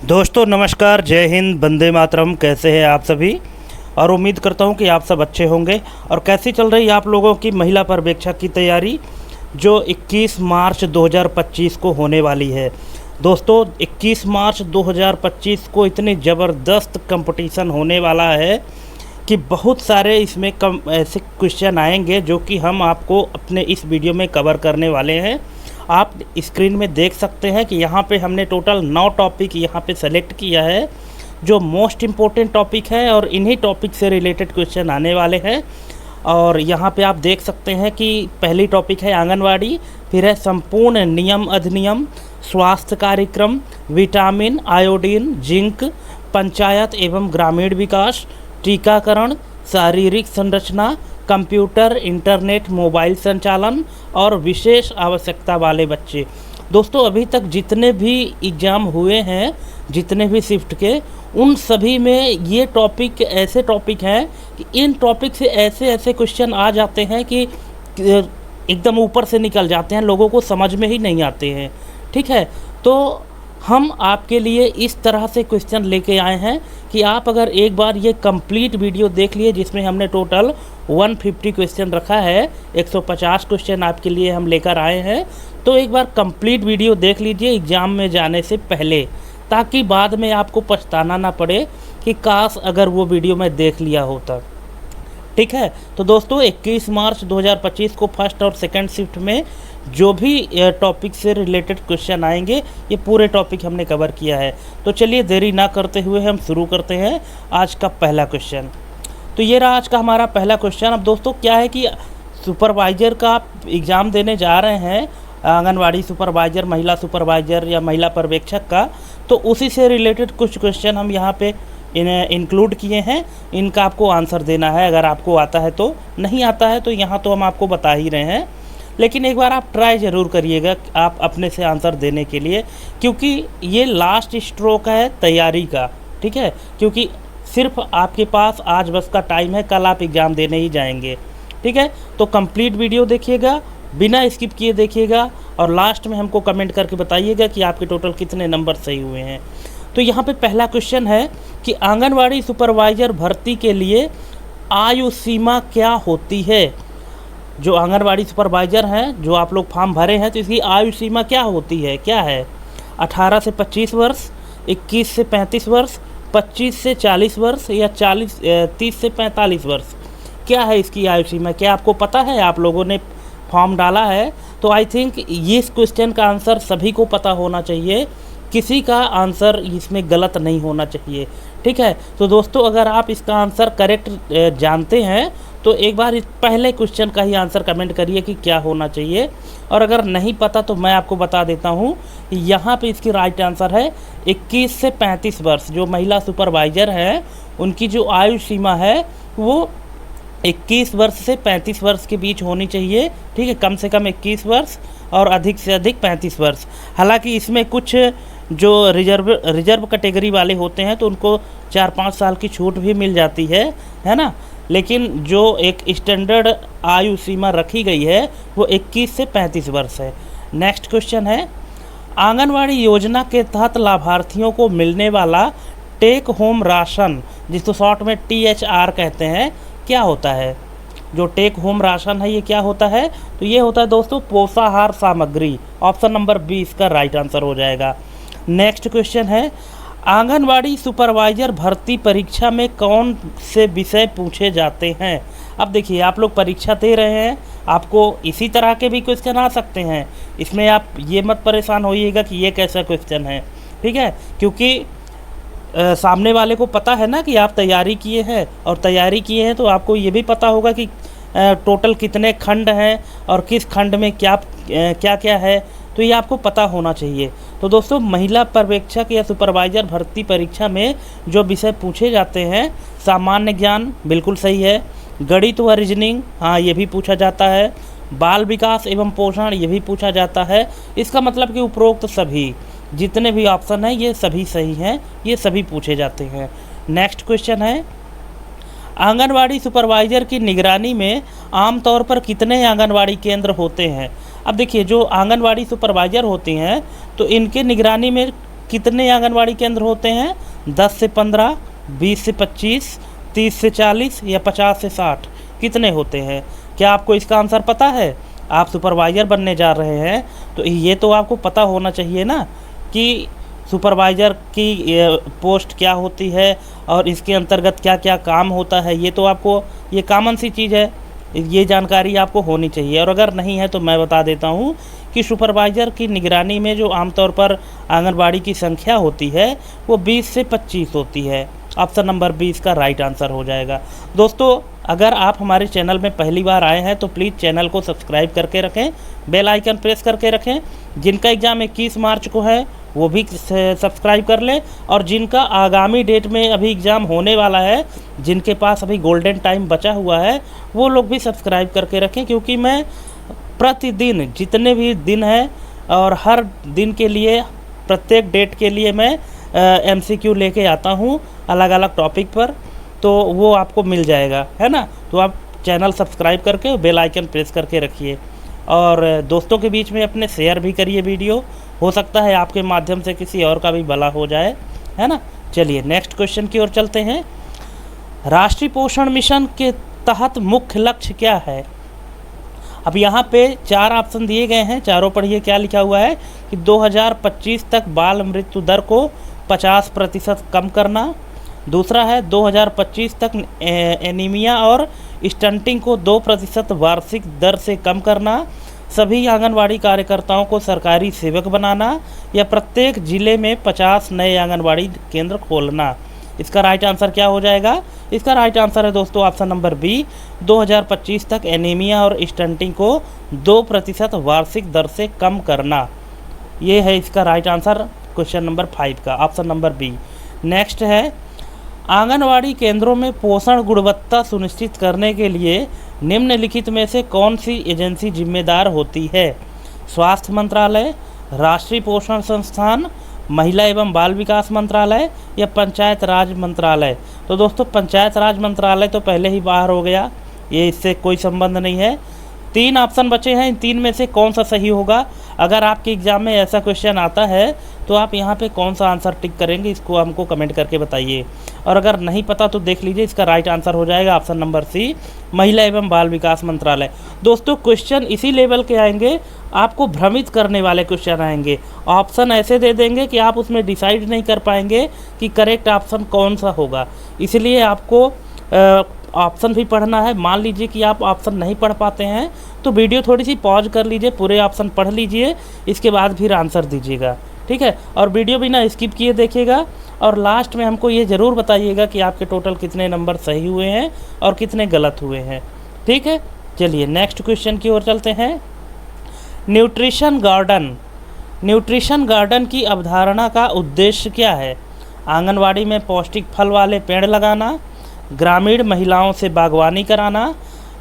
दोस्तों नमस्कार, जय हिंद, वंदे मातरम। कैसे हैं आप सभी? और उम्मीद करता हूं कि आप सब अच्छे होंगे। और कैसी चल रही है आप लोगों की महिला पर्यवेक्षक की तैयारी जो 21 मार्च 2025 को होने वाली है। दोस्तों 21 मार्च 2025 को इतनी ज़बरदस्त कंपटीशन होने वाला है कि बहुत सारे इसमें ऐसे क्वेश्चन आएंगे जो कि हम आपको अपने इस वीडियो में कवर करने वाले हैं। आप स्क्रीन में देख सकते हैं कि यहाँ पे हमने टोटल 9 टॉपिक यहाँ पे सेलेक्ट किया है जो मोस्ट इम्पोर्टेंट टॉपिक है, और इन्हीं टॉपिक से रिलेटेड क्वेश्चन आने वाले हैं। और यहाँ पे आप देख सकते हैं कि पहली टॉपिक है आंगनवाड़ी, फिर है संपूर्ण नियम अधिनियम, स्वास्थ्य कार्यक्रम, विटामिन, आयोडीन, जिंक, पंचायत एवं ग्रामीण विकास, टीकाकरण, शारीरिक संरचना, कंप्यूटर, इंटरनेट, मोबाइल संचालन और विशेष आवश्यकता वाले बच्चे। दोस्तों अभी तक जितने भी एग्ज़ाम हुए हैं, जितने भी शिफ्ट के, उन सभी में ये टॉपिक ऐसे टॉपिक हैं कि इन टॉपिक से ऐसे ऐसे क्वेश्चन आ जाते हैं कि एकदम ऊपर से निकल जाते हैं, लोगों को समझ में ही नहीं आते हैं। ठीक है, तो हम आपके लिए इस तरह से क्वेश्चन लेके आए हैं कि आप अगर एक बार ये कंप्लीट वीडियो देख लिए, जिसमें हमने टोटल 150 क्वेश्चन रखा है, 150 क्वेश्चन आपके लिए हम लेकर आए हैं, तो एक बार कंप्लीट वीडियो देख लीजिए एग्ज़ाम में जाने से पहले, ताकि बाद में आपको पछताना ना पड़े कि काश अगर वो वीडियो मैं देख लिया होता। ठीक है, तो दोस्तों 21 मार्च 2025 को फर्स्ट और सेकंड शिफ्ट में जो भी टॉपिक से रिलेटेड क्वेश्चन आएंगे, ये पूरे टॉपिक हमने कवर किया है। तो चलिए देरी ना करते हुए हम शुरू करते हैं आज का पहला क्वेश्चन। तो ये रहा आज का हमारा पहला क्वेश्चन। अब दोस्तों क्या है कि सुपरवाइज़र का आप एग्ज़ाम देने जा रहे हैं, आंगनवाड़ी सुपरवाइज़र, महिला सुपरवाइज़र या महिला पर्यवेक्षक का, तो उसी से रिलेटेड कुछ क्वेश्चन हम यहाँ पे इन्हें इंक्लूड किए हैं। इनका आपको आंसर देना है, अगर आपको आता है तो। नहीं आता है तो यहाँ तो हम आपको बता ही रहे हैं, लेकिन एक बार आप ट्राई ज़रूर करिएगा आप अपने से आंसर देने के लिए, क्योंकि ये लास्ट स्ट्रोक है तैयारी का। ठीक है, क्योंकि सिर्फ आपके पास आज बस का टाइम है, कल आप एग्ज़ाम देने ही जाएंगे। ठीक है, तो कंप्लीट वीडियो देखिएगा, बिना स्किप किए देखिएगा, और लास्ट में हमको कमेंट करके बताइएगा कि आपके टोटल कितने नंबर सही हुए हैं। तो यहाँ पे पहला क्वेश्चन है कि आंगनवाड़ी सुपरवाइज़र भर्ती के लिए आयु सीमा क्या होती है। जो आंगनवाड़ी सुपरवाइज़र हैं, जो आप लोग फॉर्म भरे हैं, तो इसकी आयु सीमा क्या होती है, क्या है? 18 से 25 वर्ष, 21 से 35 वर्ष, 25 से 40 वर्ष, या 30 से 45 वर्ष? क्या है इसकी आयु सीमा? क्या आपको पता है? आप लोगों ने फॉर्म डाला है, तो आई थिंक इस क्वेश्चन का आंसर सभी को पता होना चाहिए, किसी का आंसर इसमें गलत नहीं होना चाहिए। ठीक है, तो दोस्तों अगर आप इसका आंसर करेक्ट जानते हैं तो एक बार इस पहले क्वेश्चन का ही आंसर कमेंट करिए कि क्या होना चाहिए। और अगर नहीं पता तो मैं आपको बता देता हूँ, यहाँ पे इसकी राइट आंसर है 21 से 35 वर्ष। जो महिला सुपरवाइज़र है उनकी जो आयु सीमा है वो 21 वर्ष से 35 वर्ष के बीच होनी चाहिए। ठीक है, कम से कम 21 वर्ष और अधिक से अधिक 35 वर्ष। हालांकि इसमें कुछ जो रिजर्व कैटेगरी वाले होते हैं तो उनको 4-5 साल की छूट भी मिल जाती है ना। लेकिन जो एक स्टैंडर्ड आयु सीमा रखी गई है वो 21 से 35 वर्ष है। नेक्स्ट क्वेश्चन है, आंगनवाड़ी योजना के तहत लाभार्थियों को मिलने वाला टेक होम राशन, जिसको शॉर्ट में THR कहते हैं, क्या होता है? जो टेक होम राशन है ये क्या होता है? तो ये होता है दोस्तों पोषाहार सामग्री। ऑप्शन नंबर 20 का राइट आंसर हो जाएगा। नेक्स्ट क्वेश्चन है, आंगनवाड़ी सुपरवाइज़र भर्ती परीक्षा में कौन से विषय पूछे जाते हैं? अब देखिए आप लोग परीक्षा दे रहे हैं, आपको इसी तरह के भी क्वेश्चन आ सकते हैं। इसमें आप ये मत परेशान होइएगा कि ये कैसा क्वेश्चन है। ठीक है, क्योंकि सामने वाले को पता है ना कि आप तैयारी किए हैं, और तैयारी किए हैं तो आपको ये भी पता होगा कि टोटल कितने खंड हैं और किस खंड में क्या क्या है, तो ये आपको पता होना चाहिए। तो दोस्तों महिला पर्यवेक्षक या सुपरवाइज़र भर्ती परीक्षा में जो विषय पूछे जाते हैं, सामान्य ज्ञान बिल्कुल सही है, गणित व रीजनिंग, हाँ ये भी पूछा जाता है, बाल विकास एवं पोषण ये भी पूछा जाता है। इसका मतलब कि उपरोक्त सभी जितने भी ऑप्शन हैं ये सभी सही हैं, ये सभी पूछे जाते हैं। नेक्स्ट क्वेश्चन है, आंगनवाड़ी सुपरवाइज़र की निगरानी में आमतौर पर कितने आंगनवाड़ी केंद्र होते हैं? अब देखिए जो आंगनवाड़ी सुपरवाइज़र होती हैं तो इनके निगरानी में कितने आंगनवाड़ी केंद्र होते हैं? 10 से 15, 20 से 25, 30 से 40 या 50 से 60? कितने होते हैं? क्या आपको इसका आंसर पता है? आप सुपरवाइज़र बनने जा रहे हैं तो ये तो आपको पता होना चाहिए ना कि सुपरवाइज़र की पोस्ट क्या होती है और इसके अंतर्गत क्या क्या काम होता है। ये तो आपको, ये कॉमन सी चीज़ है, ये जानकारी आपको होनी चाहिए। और अगर नहीं है तो मैं बता देता हूँ कि सुपरवाइज़र की निगरानी में जो आमतौर पर आंगनबाड़ी की संख्या होती है वो 20 से 25 होती है। ऑप्शन नंबर 20 का राइट आंसर हो जाएगा। दोस्तों, अगर आप हमारे चैनल में पहली बार आए हैं तो प्लीज़ चैनल को सब्सक्राइब करके रखें, बेल आइकन प्रेस करके रखें। जिनका एग्ज़ाम 21 मार्च को है वो भी सब्सक्राइब कर लें, और जिनका आगामी डेट में अभी एग्ज़ाम होने वाला है, जिनके पास अभी गोल्डन टाइम बचा हुआ है, वो लोग भी सब्सक्राइब करके रखें। क्योंकि मैं प्रतिदिन जितने भी दिन हैं और हर दिन के लिए, प्रत्येक डेट के लिए मैं MCQ लेके आता हूँ अलग अलग टॉपिक पर, तो वो आपको मिल जाएगा, है ना। तो आप चैनल सब्सक्राइब करके बेल आइकन प्रेस करके रखिए, और दोस्तों के बीच में अपने शेयर भी करिए वीडियो। हो सकता है आपके माध्यम से किसी और का भी भला हो जाए, है ना। चलिए नेक्स्ट क्वेश्चन की ओर चलते हैं। राष्ट्रीय पोषण मिशन के तहत मुख्य लक्ष्य क्या है? अब यहाँ पे 4 ऑप्शन दिए गए हैं, चारों पढ़िए क्या लिखा हुआ है कि 2025 तक बाल मृत्यु दर को 50% कम करना। दूसरा है 2025 तक एनीमिया और स्टंटिंग को 2% वार्षिक दर से कम करना। सभी आंगनवाड़ी कार्यकर्ताओं को सरकारी सेवक बनाना, या प्रत्येक ज़िले में 50 नए आंगनवाड़ी केंद्र खोलना। इसका राइट आंसर क्या हो जाएगा? इसका राइट आंसर है दोस्तों ऑप्शन नंबर बी, 2025 तक एनीमिया और स्टंटिंग को 2% वार्षिक दर से कम करना। ये है इसका राइट आंसर क्वेश्चन नंबर 5 का, ऑप्शन नंबर बी। नेक्स्ट है, आंगनवाड़ी केंद्रों में पोषण गुणवत्ता सुनिश्चित करने के लिए निम्नलिखित में से कौन सी एजेंसी जिम्मेदार होती है? स्वास्थ्य मंत्रालय, राष्ट्रीय पोषण संस्थान, महिला एवं बाल विकास मंत्रालय, या पंचायत राज मंत्रालय? तो दोस्तों पंचायत राज मंत्रालय तो पहले ही बाहर हो गया, ये इससे कोई संबंध नहीं है। 3 ऑप्शन बचे हैं, इन 3 में से कौन सा सही होगा? अगर आपके एग्ज़ाम में ऐसा क्वेश्चन आता है तो आप यहाँ पे कौन सा आंसर टिक करेंगे, इसको हमको कमेंट करके बताइए। और अगर नहीं पता तो देख लीजिए, इसका राइट आंसर हो जाएगा ऑप्शन नंबर सी, महिला एवं बाल विकास मंत्रालय। दोस्तों क्वेश्चन इसी लेवल के आएंगे, आपको भ्रमित करने वाले क्वेश्चन आएंगे। ऑप्शन ऐसे दे देंगे कि आप उसमें डिसाइड नहीं कर पाएंगे कि करेक्ट ऑप्शन कौन सा होगा। इसलिए आपको ऑप्शन भी पढ़ना है। मान लीजिए कि आप ऑप्शन नहीं पढ़ पाते हैं तो वीडियो थोड़ी सी पॉज कर लीजिए, पूरे ऑप्शन पढ़ लीजिए, इसके बाद फिर आंसर दीजिएगा, ठीक है। और वीडियो भी ना स्किप किए देखिएगा, और लास्ट में हमको ये ज़रूर बताइएगा कि आपके टोटल कितने नंबर सही हुए हैं और कितने गलत हुए हैं, ठीक है। चलिए नेक्स्ट क्वेश्चन की ओर चलते हैं। न्यूट्रिशन गार्डन, न्यूट्रिशन गार्डन की अवधारणा का उद्देश्य क्या है? आंगनवाड़ी में पौष्टिक फल वाले पेड़ लगाना, ग्रामीण महिलाओं से बागवानी कराना,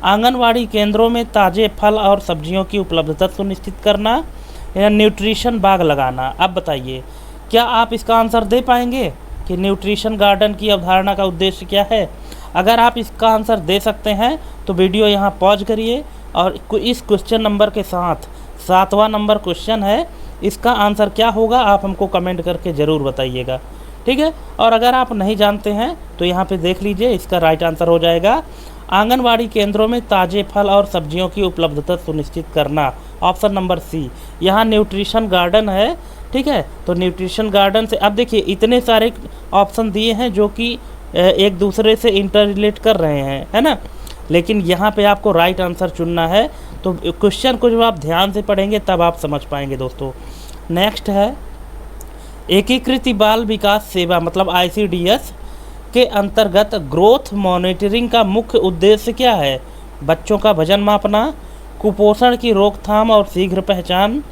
आंगनवाड़ी केंद्रों में ताज़े फल और सब्जियों की उपलब्धता सुनिश्चित करना, या न्यूट्रिशन बाग लगाना। अब बताइए, क्या आप इसका आंसर दे पाएंगे कि न्यूट्रिशन गार्डन की अवधारणा का उद्देश्य क्या है? अगर आप इसका आंसर दे सकते हैं तो वीडियो यहाँ पॉज करिए, और इस क्वेश्चन नंबर के साथ 7वां नंबर क्वेश्चन है, इसका आंसर क्या होगा आप हमको कमेंट करके ज़रूर बताइएगा, ठीक है। और अगर आप नहीं जानते हैं तो यहाँ पे देख लीजिए, इसका राइट आंसर हो जाएगा आंगनवाड़ी केंद्रों में ताज़े फल और सब्जियों की उपलब्धता सुनिश्चित करना, ऑप्शन नंबर सी। यहाँ न्यूट्रिशन गार्डन है, ठीक है। तो न्यूट्रिशन गार्डन से अब देखिए इतने सारे ऑप्शन दिए हैं जो कि एक दूसरे से इंटर रिलेट कर रहे हैं, है ना। लेकिन यहाँ पे आपको राइट आंसर चुनना है, तो क्वेश्चन को जब आप ध्यान से पढ़ेंगे तब आप समझ पाएंगे दोस्तों। नेक्स्ट है, एकीकृत बाल विकास सेवा मतलब ICDS के अंतर्गत ग्रोथ मॉनिटरिंग का मुख्य उद्देश्य क्या है? बच्चों का वजन मापना, कुपोषण की रोकथाम और शीघ्र पहचान,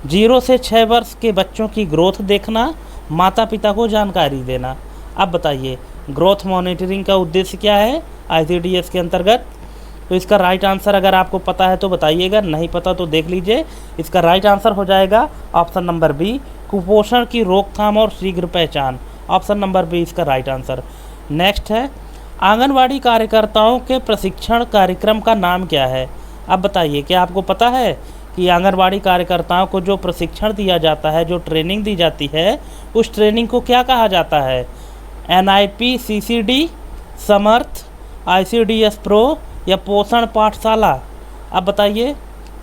0 से 6 वर्ष के बच्चों की ग्रोथ देखना, माता पिता को जानकारी देना। अब बताइए ग्रोथ मॉनिटरिंग का उद्देश्य क्या है ICDS के अंतर्गत? तो इसका राइट आंसर अगर आपको पता है तो बताइएगा, नहीं पता तो देख लीजिए। इसका राइट आंसर हो जाएगा ऑप्शन नंबर बी, कुपोषण की रोकथाम और शीघ्र पहचान, ऑप्शन नंबर बी इसका राइट आंसर। नेक्स्ट है, आंगनवाड़ी कार्यकर्ताओं के प्रशिक्षण कार्यक्रम का नाम क्या है? अब बताइए, क्या आपको पता है कि आंगनवाड़ी कार्यकर्ताओं को जो प्रशिक्षण दिया जाता है, जो ट्रेनिंग दी जाती है, उस ट्रेनिंग को क्या कहा जाता है? NIP CCD, समर्थ, ICDS प्रो या पोषण पाठशाला? अब बताइए,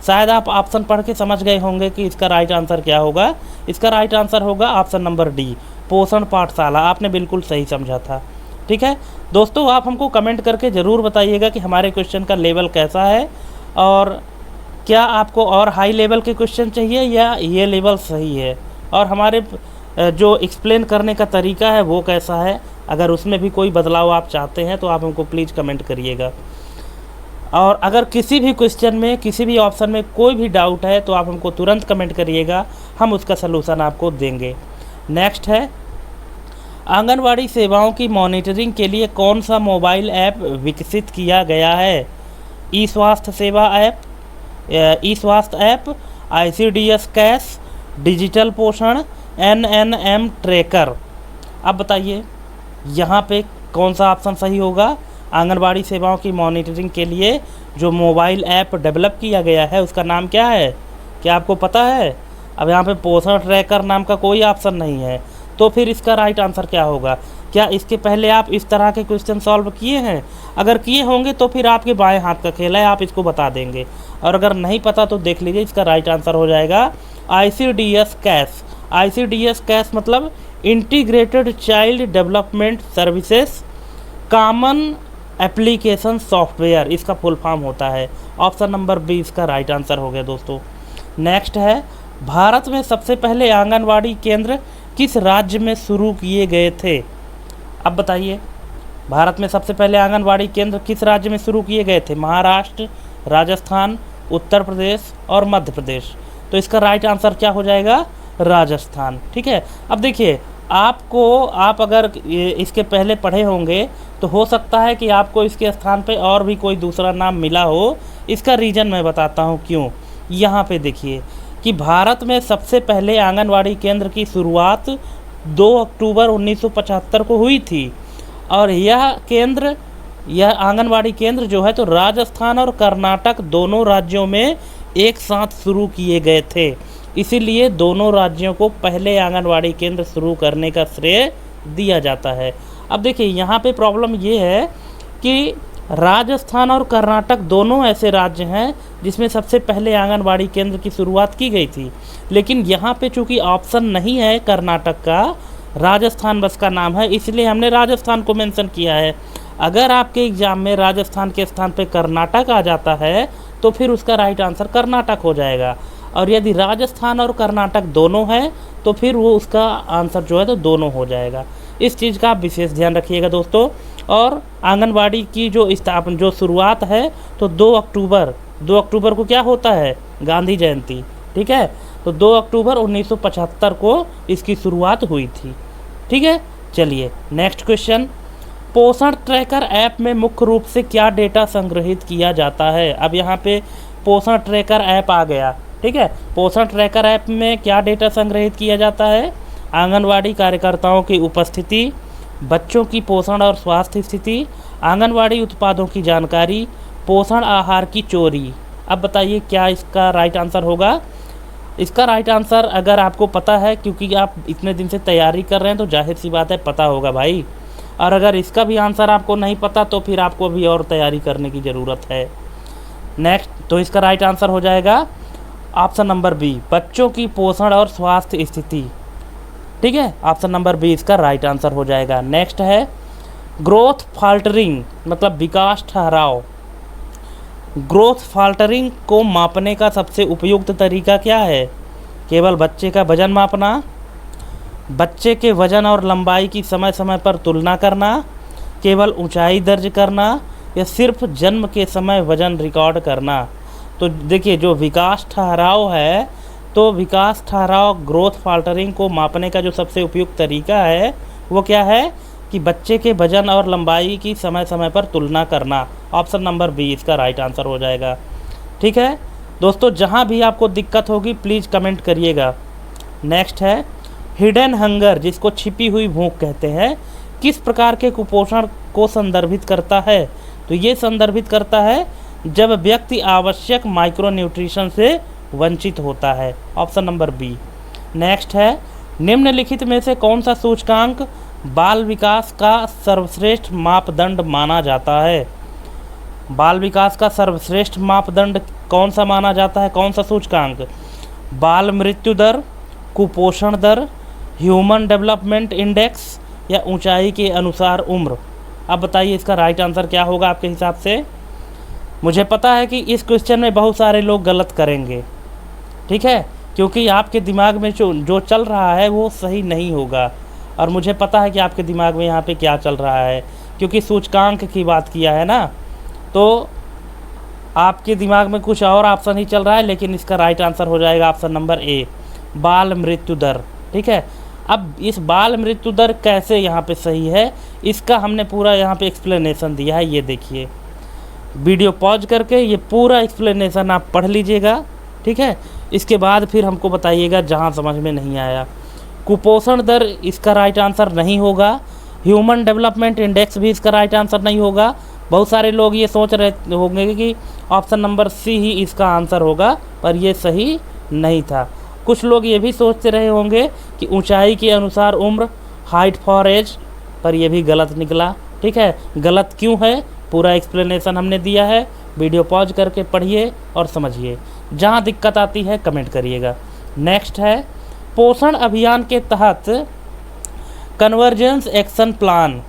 शायद आप ऑप्शन पढ़ के समझ गए होंगे कि इसका राइट आंसर क्या होगा। इसका राइट आंसर होगा ऑप्शन नंबर डी, पोषण पाठशाला। आपने बिल्कुल सही समझा था। ठीक है दोस्तों, आप हमको कमेंट करके ज़रूर बताइएगा कि हमारे क्वेश्चन का लेवल कैसा है, और क्या आपको और हाई लेवल के क्वेश्चन चाहिए या ये लेवल सही है, और हमारे जो एक्सप्लेन करने का तरीका है वो कैसा है। अगर उसमें भी कोई बदलाव आप चाहते हैं तो आप हमको प्लीज़ कमेंट करिएगा। और अगर किसी भी क्वेश्चन में, किसी भी ऑप्शन में कोई भी डाउट है तो आप हमको तुरंत कमेंट करिएगा, हम उसका सलूशन आपको देंगे। नेक्स्ट है, आंगनवाड़ी सेवाओं की मॉनिटरिंग के लिए कौन सा मोबाइल ऐप विकसित किया गया है? ई स्वास्थ्य सेवा ऐप, ई स्वास्थ्य ऐप, ICDS कैश, डिजिटल पोषण, NNM ट्रैकर। अब बताइए यहाँ पे कौन सा ऑप्शन सही होगा? आंगनवाड़ी सेवाओं की मॉनिटरिंग के लिए जो मोबाइल ऐप डेवलप किया गया है उसका नाम क्या है? क्या आपको पता है? अब यहाँ पे पोषण ट्रैकर नाम का कोई ऑप्शन नहीं है, तो फिर इसका राइट आंसर क्या होगा? क्या इसके पहले आप इस तरह के क्वेश्चन सॉल्व किए हैं? अगर किए होंगे तो फिर आपके बाएं हाथ का खेल है, आप इसको बता देंगे। और अगर नहीं पता तो देख लीजिए, इसका राइट आंसर हो जाएगा ICDS कैश। ICDS कैश मतलब integrated child development services common application software, इसका फुल फॉर्म होता है। ऑप्शन नंबर बी इसका राइट आंसर हो गया दोस्तों। नेक्स्ट है, भारत में सबसे पहले आंगनवाड़ी केंद्र किस राज्य में शुरू किए गए थे? अब बताइए, भारत में सबसे पहले आंगनवाड़ी केंद्र किस राज्य में शुरू किए गए थे? महाराष्ट्र, राजस्थान, उत्तर प्रदेश और मध्य प्रदेश। तो इसका राइट आंसर क्या हो जाएगा? राजस्थान। ठीक है, अब देखिए आप अगर इसके पहले पढ़े होंगे तो हो सकता है कि आपको इसके स्थान पे और भी कोई दूसरा नाम मिला हो। इसका रीज़न मैं बताता हूँ क्यों। यहाँ पे देखिए कि भारत में सबसे पहले आंगनवाड़ी केंद्र की शुरुआत 2 अक्टूबर 1975 को हुई थी, और यह आंगनवाड़ी केंद्र जो है तो राजस्थान और कर्नाटक दोनों राज्यों में एक साथ शुरू किए गए थे। इसीलिए दोनों राज्यों को पहले आंगनवाड़ी केंद्र शुरू करने का श्रेय दिया जाता है। अब देखिए यहाँ पे प्रॉब्लम ये है कि राजस्थान और कर्नाटक दोनों ऐसे राज्य हैं जिसमें सबसे पहले आंगनवाड़ी केंद्र की शुरुआत की गई थी, लेकिन यहाँ पे चूँकि ऑप्शन नहीं है कर्नाटक का, राजस्थान बस का नाम है, इसलिए हमने राजस्थान को मेंशन किया है। अगर आपके एग्ज़ाम में राजस्थान के स्थान पे कर्नाटक आ जाता है तो फिर उसका राइट आंसर कर्नाटक हो जाएगा, और यदि राजस्थान और कर्नाटक दोनों हैं तो फिर वो उसका आंसर जो है तो दोनों हो जाएगा। इस चीज़ का आप विशेष ध्यान रखिएगा दोस्तों। और आंगनवाड़ी की जो शुरुआत है तो 2 अक्टूबर को क्या होता है? गांधी जयंती। ठीक है, तो 2 अक्टूबर 1975 को इसकी शुरुआत हुई थी। ठीक है, चलिए नेक्स्ट क्वेश्चन, पोषण ट्रैकर ऐप में मुख्य रूप से क्या डेटा संग्रहित किया जाता है? अब यहाँ पे पोषण ट्रैकर ऐप आ गया। ठीक है, पोषण ट्रैकर ऐप में क्या डेटा संग्रहित किया जाता है? आंगनवाड़ी कार्यकर्ताओं की उपस्थिति, बच्चों की पोषण और स्वास्थ्य स्थिति, आंगनवाड़ी उत्पादों की जानकारी, पोषण आहार की चोरी। अब बताइए क्या इसका राइट आंसर होगा? इसका राइट आंसर अगर आपको पता है, क्योंकि आप इतने दिन से तैयारी कर रहे हैं तो जाहिर सी बात है पता होगा भाई। और अगर इसका भी आंसर आपको नहीं पता तो फिर आपको भी और तैयारी करने की ज़रूरत है। नेक्स्ट, तो इसका राइट आंसर हो जाएगा ऑप्शन नंबर बी, बच्चों की पोषण और स्वास्थ्य स्थिति। ठीक है, ऑप्शन नंबर बी इसका राइट आंसर हो जाएगा। नेक्स्ट है, ग्रोथ फाल्टरिंग मतलब विकास ठहराव। ग्रोथ फाल्टरिंग को मापने का सबसे उपयुक्त तरीका क्या है? केवल बच्चे का वजन मापना, बच्चे के वजन और लंबाई की समय समय पर तुलना करना, केवल ऊंचाई दर्ज करना, या सिर्फ जन्म के समय वजन रिकॉर्ड करना। तो देखिए जो विकास ठहराव है, तो विकास ठहराव ग्रोथ फाल्टरिंग को मापने का जो सबसे उपयुक्त तरीका है वो क्या है कि बच्चे के वजन और लंबाई की समय समय पर तुलना करना। ऑप्शन नंबर बी इसका राइट आंसर हो जाएगा। ठीक है दोस्तों, जहाँ भी आपको दिक्कत होगी प्लीज़ कमेंट करिएगा। नेक्स्ट है, हिडन हंगर जिसको छिपी हुई भूख कहते हैं, किस प्रकार के कुपोषण को संदर्भित करता है? तो ये संदर्भित करता है जब व्यक्ति आवश्यक माइक्रोन्यूट्रिशन से वंचित होता है। Option number B. नेक्स्ट है, निम्नलिखित में से कौन सा सूचकांक बाल विकास का सर्वश्रेष्ठ मापदंड माना जाता है? बाल विकास का सर्वश्रेष्ठ मापदंड कौन सा माना जाता है? कौन सा सूचकांक? बाल मृत्यु दर, कुपोषण दर, ह्यूमन डेवलपमेंट इंडेक्स या ऊंचाई के अनुसार उम्र? अब बताइए इसका राइट आंसर क्या होगा आपके हिसाब से? मुझे पता है कि इस क्वेश्चन में बहुत सारे लोग गलत करेंगे, ठीक है, क्योंकि आपके दिमाग में जो चल रहा है वो सही नहीं होगा, और मुझे पता है कि आपके दिमाग में यहाँ पे क्या चल रहा है, क्योंकि सूचकांक की बात किया है ना, तो आपके दिमाग में कुछ और ऑप्शन ही चल रहा है। लेकिन इसका राइट आंसर हो जाएगा ऑप्शन नंबर ए, बाल मृत्यु दर। ठीक है, अब इस बाल मृत्यु दर कैसे यहाँ पे सही है, इसका हमने पूरा यहाँ पे एक्सप्लेनेशन दिया है। ये देखिए, वीडियो पॉज करके ये पूरा एक्सप्लेनेशन आप पढ़ लीजिएगा, ठीक है। इसके बाद फिर हमको बताइएगा जहाँ समझ में नहीं आया। कुपोषण दर इसका राइट आंसर नहीं होगा। ह्यूमन डेवलपमेंट इंडेक्स भी इसका राइट आंसर नहीं होगा। बहुत सारे लोग ये सोच रहे होंगे कि ऑप्शन नंबर सी ही इसका आंसर होगा, पर ये सही नहीं था। कुछ लोग ये भी सोचते रहे होंगे कि ऊंचाई के अनुसार उम्र, हाइट फॉर एज, पर यह भी गलत निकला। ठीक है, गलत क्यों है पूरा एक्सप्लेनेशन हमने दिया है, वीडियो पॉज करके पढ़िए और समझिए। जहाँ दिक्कत आती है कमेंट करिएगा। नेक्स्ट है, पोषण अभियान के तहत कन्वर्जेंस एक्शन प्लान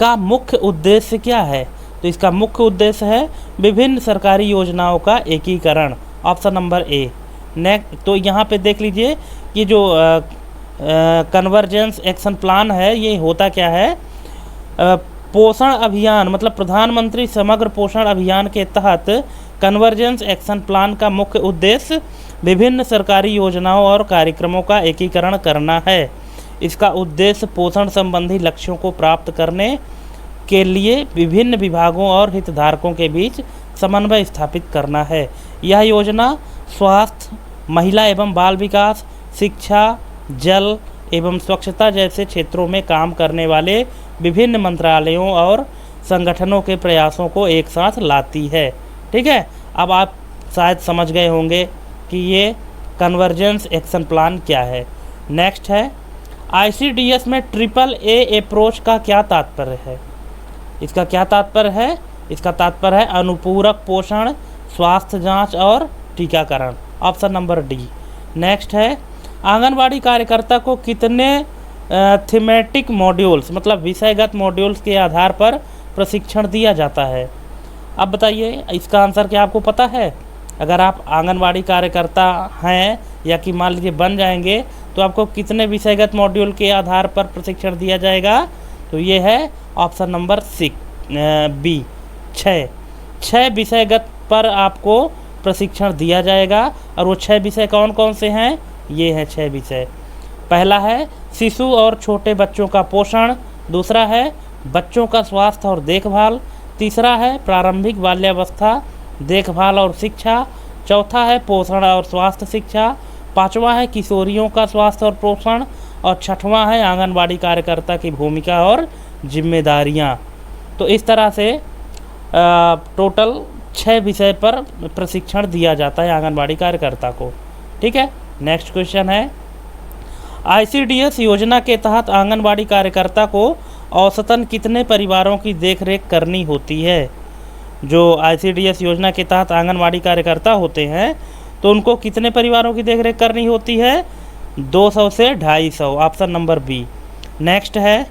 का मुख्य उद्देश्य क्या है? तो इसका मुख्य उद्देश्य है विभिन्न सरकारी योजनाओं का एकीकरण, ऑप्शन नंबर ए। नेक्स्ट, तो यहाँ पे देख लीजिए कि जो कन्वर्जेंस एक्शन प्लान है ये होता क्या है। पोषण अभियान मतलब प्रधानमंत्री समग्र पोषण अभियान के तहत कन्वर्जेंस एक्शन प्लान का मुख्य उद्देश्य विभिन्न सरकारी योजनाओं और कार्यक्रमों का एकीकरण करना है। इसका उद्देश्य पोषण संबंधी लक्ष्यों को प्राप्त करने के लिए विभिन्न विभागों और हितधारकों के बीच समन्वय स्थापित करना है। यह योजना स्वास्थ्य, महिला एवं बाल विकास, शिक्षा, जल एवं स्वच्छता जैसे क्षेत्रों में काम करने वाले विभिन्न मंत्रालयों और संगठनों के प्रयासों को एक साथ लाती है। ठीक है, अब आप शायद समझ गए होंगे कि ये कन्वर्जेंस एक्शन प्लान क्या है। नेक्स्ट है, ICDS में AAA अप्रोच का क्या तात्पर्य है? इसका क्या तात्पर्य है? इसका तात्पर्य है अनुपूरक पोषण, स्वास्थ्य जांच और टीकाकरण, ऑप्शन नंबर डी। नेक्स्ट है, आंगनवाड़ी कार्यकर्ता को कितने थीमेटिक मॉड्यूल्स मतलब विषयगत मॉड्यूल्स के आधार पर प्रशिक्षण दिया जाता है? अब बताइए इसका आंसर क्या आपको पता है? अगर आप आंगनवाड़ी कार्यकर्ता हैं या कि मान लीजिए बन जाएंगे तो आपको कितने विषयगत मॉड्यूल के आधार पर प्रशिक्षण दिया जाएगा? तो ये है ऑप्शन नंबर बी, 6 विषयगत पर आपको प्रशिक्षण दिया जाएगा। और वो 6 विषय कौन कौन से हैं? ये हैं 6 विषय। पहला है शिशु और छोटे बच्चों का पोषण, दूसरा है बच्चों का स्वास्थ्य और देखभाल, तीसरा है प्रारंभिक बाल्यावस्था देखभाल और शिक्षा, चौथा है पोषण और स्वास्थ्य शिक्षा, पांचवा है किशोरियों का स्वास्थ्य और पोषण, और छठवां है आंगनबाड़ी कार्यकर्ता की भूमिका और जिम्मेदारियां। तो इस तरह से टोटल 6 विषय पर प्रशिक्षण दिया जाता है आंगनबाड़ी कार्यकर्ता को। ठीक है, नेक्स्ट क्वेश्चन है, ICDS योजना के तहत आंगनबाड़ी कार्यकर्ता को औसतन कितने परिवारों की देखरेख करनी होती है? जो ICDS योजना के तहत आंगनबाड़ी कार्यकर्ता होते हैं तो उनको कितने परिवारों की देखरेख करनी होती है? 200 से 250, ऑप्शन नंबर बी। नेक्स्ट है,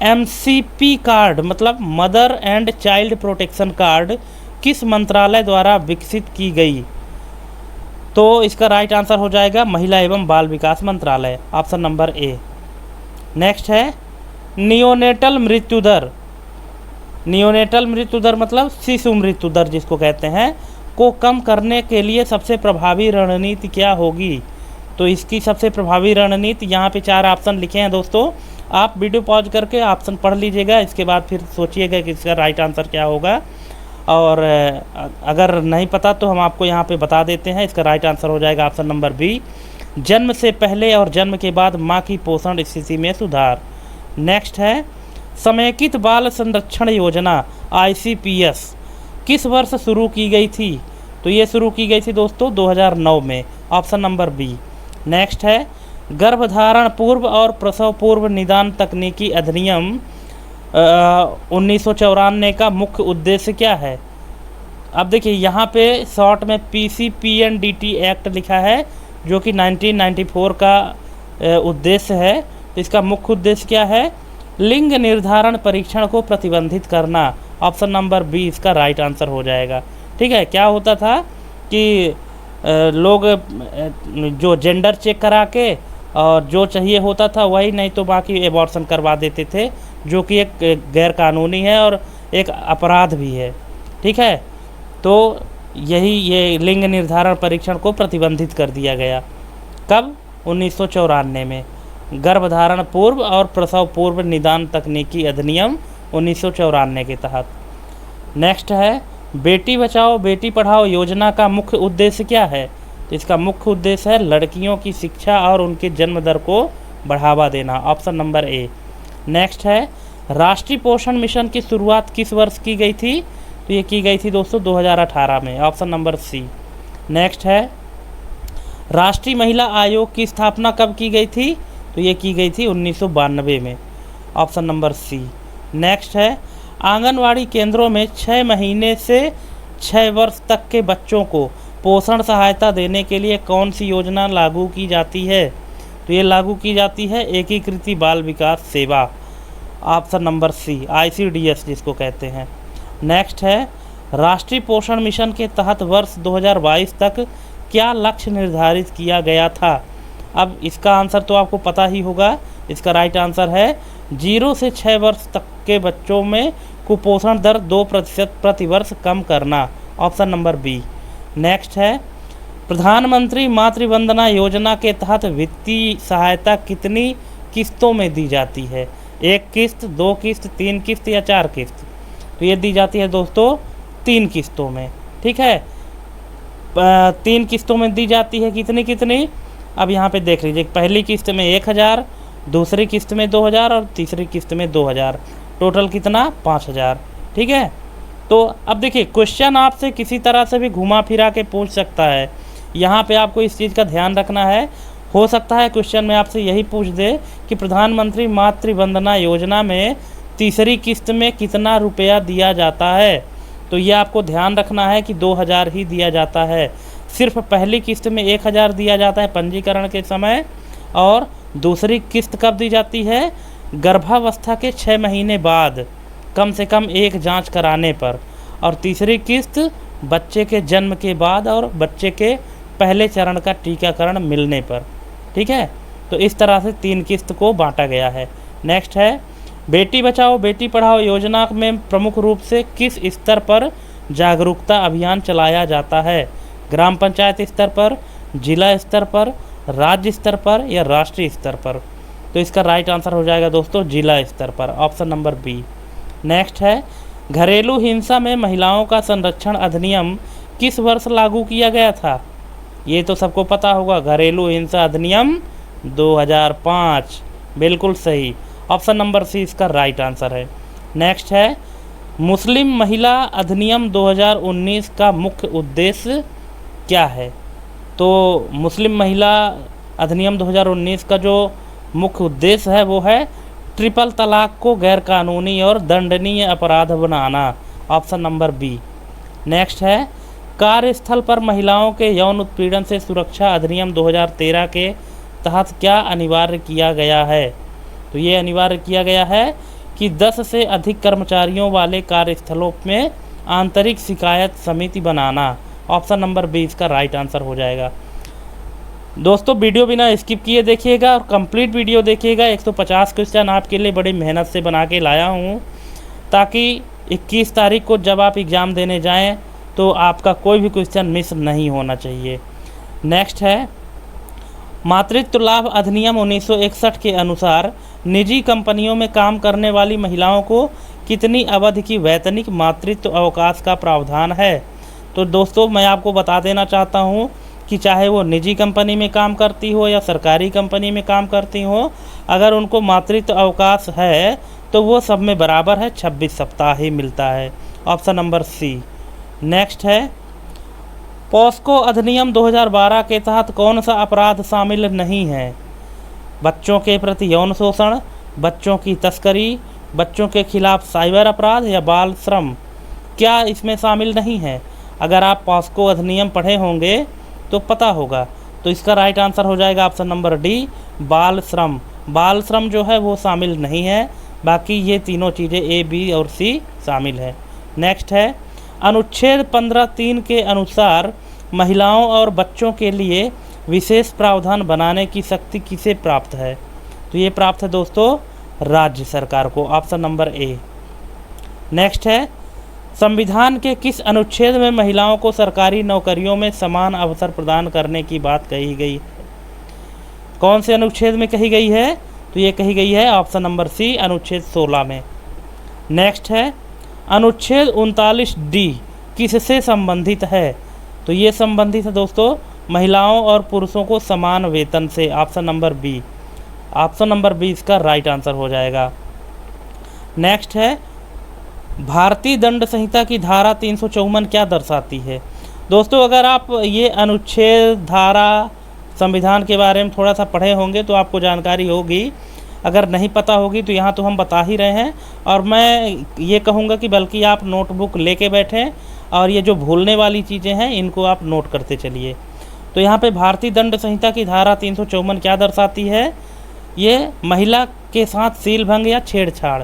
MCP कार्ड मतलब mother and child protection card किस मंत्रालय द्वारा विकसित की गई? तो इसका राइट आंसर हो जाएगा महिला एवं बाल विकास मंत्रालय, ऑप्शन नंबर ए। नेक्स्ट है, नियोनेटल मृत्यु दर। नियोनेटल मृत्यु दर मतलब शिशु मृत्यु दर जिसको कहते हैं, को कम करने के लिए सबसे प्रभावी रणनीति क्या होगी? तो इसकी सबसे प्रभावी रणनीति यहाँ पे 4 ऑप्शन लिखे हैं दोस्तों, आप वीडियो पॉज करके ऑप्शन पढ़ लीजिएगा, इसके बाद फिर सोचिएगा कि इसका राइट आंसर क्या होगा। और अगर नहीं पता तो हम आपको यहाँ पे बता देते हैं, इसका राइट आंसर हो जाएगा ऑप्शन नंबर बी, जन्म से पहले और जन्म के बाद माँ की पोषण स्थिति में सुधार। नेक्स्ट है, समेकित बाल संरक्षण योजना ICPS किस वर्ष शुरू की गई थी? तो ये शुरू की गई थी दोस्तों 2009 में, ऑप्शन नंबर बी। नेक्स्ट है गर्भधारण पूर्व और प्रसव पूर्व निदान तकनीकी अधिनियम 1994 का मुख्य उद्देश्य क्या है। अब देखिए यहाँ पे शॉर्ट में PCPNDT एक्ट लिखा है, जो कि 1994 का उद्देश्य है। तो इसका मुख्य उद्देश्य क्या है, लिंग निर्धारण परीक्षण को प्रतिबंधित करना। ऑप्शन नंबर बी इसका राइट आंसर हो जाएगा। ठीक है, क्या होता था कि लोग जो जेंडर चेक करा के और जो चाहिए होता था वही, नहीं तो बाकी एबॉर्शन करवा देते थे, जो कि एक गैर कानूनी है और एक अपराध भी है। ठीक है, तो ये लिंग निर्धारण परीक्षण को प्रतिबंधित कर दिया गया। कब? 1994 में, गर्भधारण पूर्व और प्रसव पूर्व निदान तकनीकी अधिनियम 1994 के तहत। नेक्स्ट है बेटी बचाओ बेटी पढ़ाओ योजना का मुख्य उद्देश्य क्या है। तो इसका मुख्य उद्देश्य है लड़कियों की शिक्षा और उनके जन्म दर को बढ़ावा देना। Option number A. नेक्स्ट है राष्ट्रीय पोषण मिशन की शुरुआत किस वर्ष की गई थी। तो ये की गई थी दोस्तों 2018 में। Option number C. नेक्स्ट है राष्ट्रीय महिला आयोग की स्थापना कब की गई थी। तो ये की गई थी 1992 में। Option number C. नेक्स्ट है आंगनवाड़ी केंद्रों में 6 महीने से 6 वर्ष तक के बच्चों को पोषण सहायता देने के लिए कौन सी योजना लागू की जाती है। तो ये लागू की जाती है एकीकृत बाल विकास सेवा। ऑप्शन नंबर सी, ICDS जिसको कहते हैं। नेक्स्ट है राष्ट्रीय पोषण मिशन के तहत वर्ष 2022 तक क्या लक्ष्य निर्धारित किया गया था। अब इसका आंसर तो आपको पता ही होगा। इसका राइट आंसर है 0 से 6 वर्ष तक के बच्चों में कुपोषण दर 2% प्रति वर्ष कम करना। Option number B. नेक्स्ट है प्रधानमंत्री मातृ वंदना योजना के तहत वित्तीय सहायता कितनी किस्तों में दी जाती है। 1 किस्त, 2 किस्त, 3 किस्त या 4 किस्त। तो ये दी जाती है दोस्तों 3 किस्तों में। ठीक है, 3 किस्तों में दी जाती है। कितनी कितनी, अब यहाँ पे देख लीजिए। पहली किस्त में 1000, दूसरी किस्त में 2000 और तीसरी किस्त में 2000। टोटल कितना, 5000। ठीक है, तो अब देखिए क्वेश्चन आपसे किसी तरह से भी घुमा फिरा के पूछ सकता है। यहाँ पे आपको इस चीज़ का ध्यान रखना है। हो सकता है क्वेश्चन में आपसे यही पूछ दे कि प्रधानमंत्री मातृ वंदना योजना में तीसरी किस्त में कितना रुपया दिया जाता है। तो ये आपको ध्यान रखना है कि 2000 ही दिया जाता है। सिर्फ पहली किस्त में 1000 दिया जाता है पंजीकरण के समय, और दूसरी किस्त कब दी जाती है, गर्भावस्था के 6 महीने बाद कम से कम 1 जांच कराने पर, और तीसरी किस्त बच्चे के जन्म के बाद और बच्चे के पहले चरण का टीकाकरण मिलने पर। ठीक है, तो इस तरह से 3 किस्त को बांटा गया है। नेक्स्ट है बेटी बचाओ बेटी पढ़ाओ योजना में प्रमुख रूप से किस स्तर पर जागरूकता अभियान चलाया जाता है। ग्राम पंचायत स्तर पर, जिला स्तर पर, राज्य स्तर पर या राष्ट्रीय स्तर पर। तो इसका राइट आंसर हो जाएगा दोस्तों जिला स्तर पर। Option number B. नेक्स्ट है घरेलू हिंसा में महिलाओं का संरक्षण अधिनियम किस वर्ष लागू किया गया था। ये तो सबको पता होगा, घरेलू हिंसा अधिनियम 2005। बिल्कुल सही। ऑप्शन नंबर सी इसका राइट आंसर है। नेक्स्ट है मुस्लिम महिला अधिनियम 2019 का मुख्य उद्देश्य क्या है। तो मुस्लिम महिला अधिनियम 2019 का जो मुख्य उद्देश्य है वो है ट्रिपल तलाक को गैरकानूनी और दंडनीय अपराध बनाना। Option number B. नेक्स्ट है कार्यस्थल पर महिलाओं के यौन उत्पीड़न से सुरक्षा अधिनियम 2013 के तहत क्या अनिवार्य किया गया है। तो ये अनिवार्य किया गया है कि 10 से अधिक कर्मचारियों वाले कार्यस्थलों में आंतरिक शिकायत समिति बनाना। ऑप्शन नंबर बी इसका राइट आंसर हो जाएगा। दोस्तों वीडियो बिना स्किप किए देखिएगा और कंप्लीट वीडियो देखिएगा। 150 क्वेश्चन आपके लिए बड़ी मेहनत से बना के लाया हूँ, ताकि 21 तारीख को जब आप एग्ज़ाम देने जाएं तो आपका कोई भी क्वेश्चन मिस नहीं होना चाहिए। नेक्स्ट है मातृत्व लाभ अधिनियम 1961 के अनुसार निजी कंपनियों में काम करने वाली महिलाओं को कितनी अवधि की वैतनिक मातृत्व अवकाश का प्रावधान है। तो दोस्तों मैं आपको बता देना चाहता हूँ कि चाहे वो निजी कंपनी में काम करती हो या सरकारी कंपनी में काम करती हो, अगर उनको मातृत्व अवकाश है तो वो सब में बराबर है, 26 सप्ताह ही मिलता है। Option number C. नेक्स्ट है पॉस्को अधिनियम 2012 के तहत कौन सा अपराध शामिल नहीं है? बच्चों के प्रति यौन शोषण, बच्चों की तस्करी, बच्चों के खिलाफ साइबर अपराध या बाल श्रम, क्या इसमें शामिल नहीं है? अगर आप पॉस्को अधिनियम पढ़े होंगे तो पता होगा। तो इसका राइट आंसर हो जाएगा ऑप्शन नंबर डी, बाल श्रम। बाल श्रम जो है वो शामिल नहीं है, बाकी ये तीनों चीज़ें ए, बी और सी शामिल है। नेक्स्ट है, अनुच्छेद 15(3) के अनुसार महिलाओं और बच्चों के लिए विशेष प्रावधान बनाने की शक्ति किसे प्राप्त है? तो ये प्राप्त है दोस्तों राज्य सरकार को, ऑप्शन नंबर ए। नेक्स्ट है, संविधान के किस अनुच्छेद में महिलाओं को सरकारी नौकरियों में समान अवसर प्रदान करने की बात कही गई है? कौन से अनुच्छेद में कही गई है? तो ये कही गई है ऑप्शन नंबर सी, अनुच्छेद 16 में। नेक्स्ट है, अनुच्छेद 39D किससे संबंधित है? तो ये संबंधित है दोस्तों महिलाओं और पुरुषों को समान वेतन से, option number B. Option number B इसका राइट आंसर हो जाएगा। नेक्स्ट है, भारतीय दंड संहिता की धारा 354 क्या दर्शाती है? दोस्तों अगर आप ये अनुच्छेद, धारा, संविधान के बारे में थोड़ा सा पढ़े होंगे तो आपको जानकारी होगी। अगर नहीं पता होगी तो यहाँ तो हम बता ही रहे हैं, और मैं ये कहूँगा कि बल्कि आप नोटबुक लेके बैठें और ये जो भूलने वाली चीज़ें हैं इनको आप नोट करते चलिए। तो यहाँ पे भारतीय दंड संहिता की धारा 354 क्या दर्शाती है? ये महिला के साथ सीलभंग या छेड़छाड़,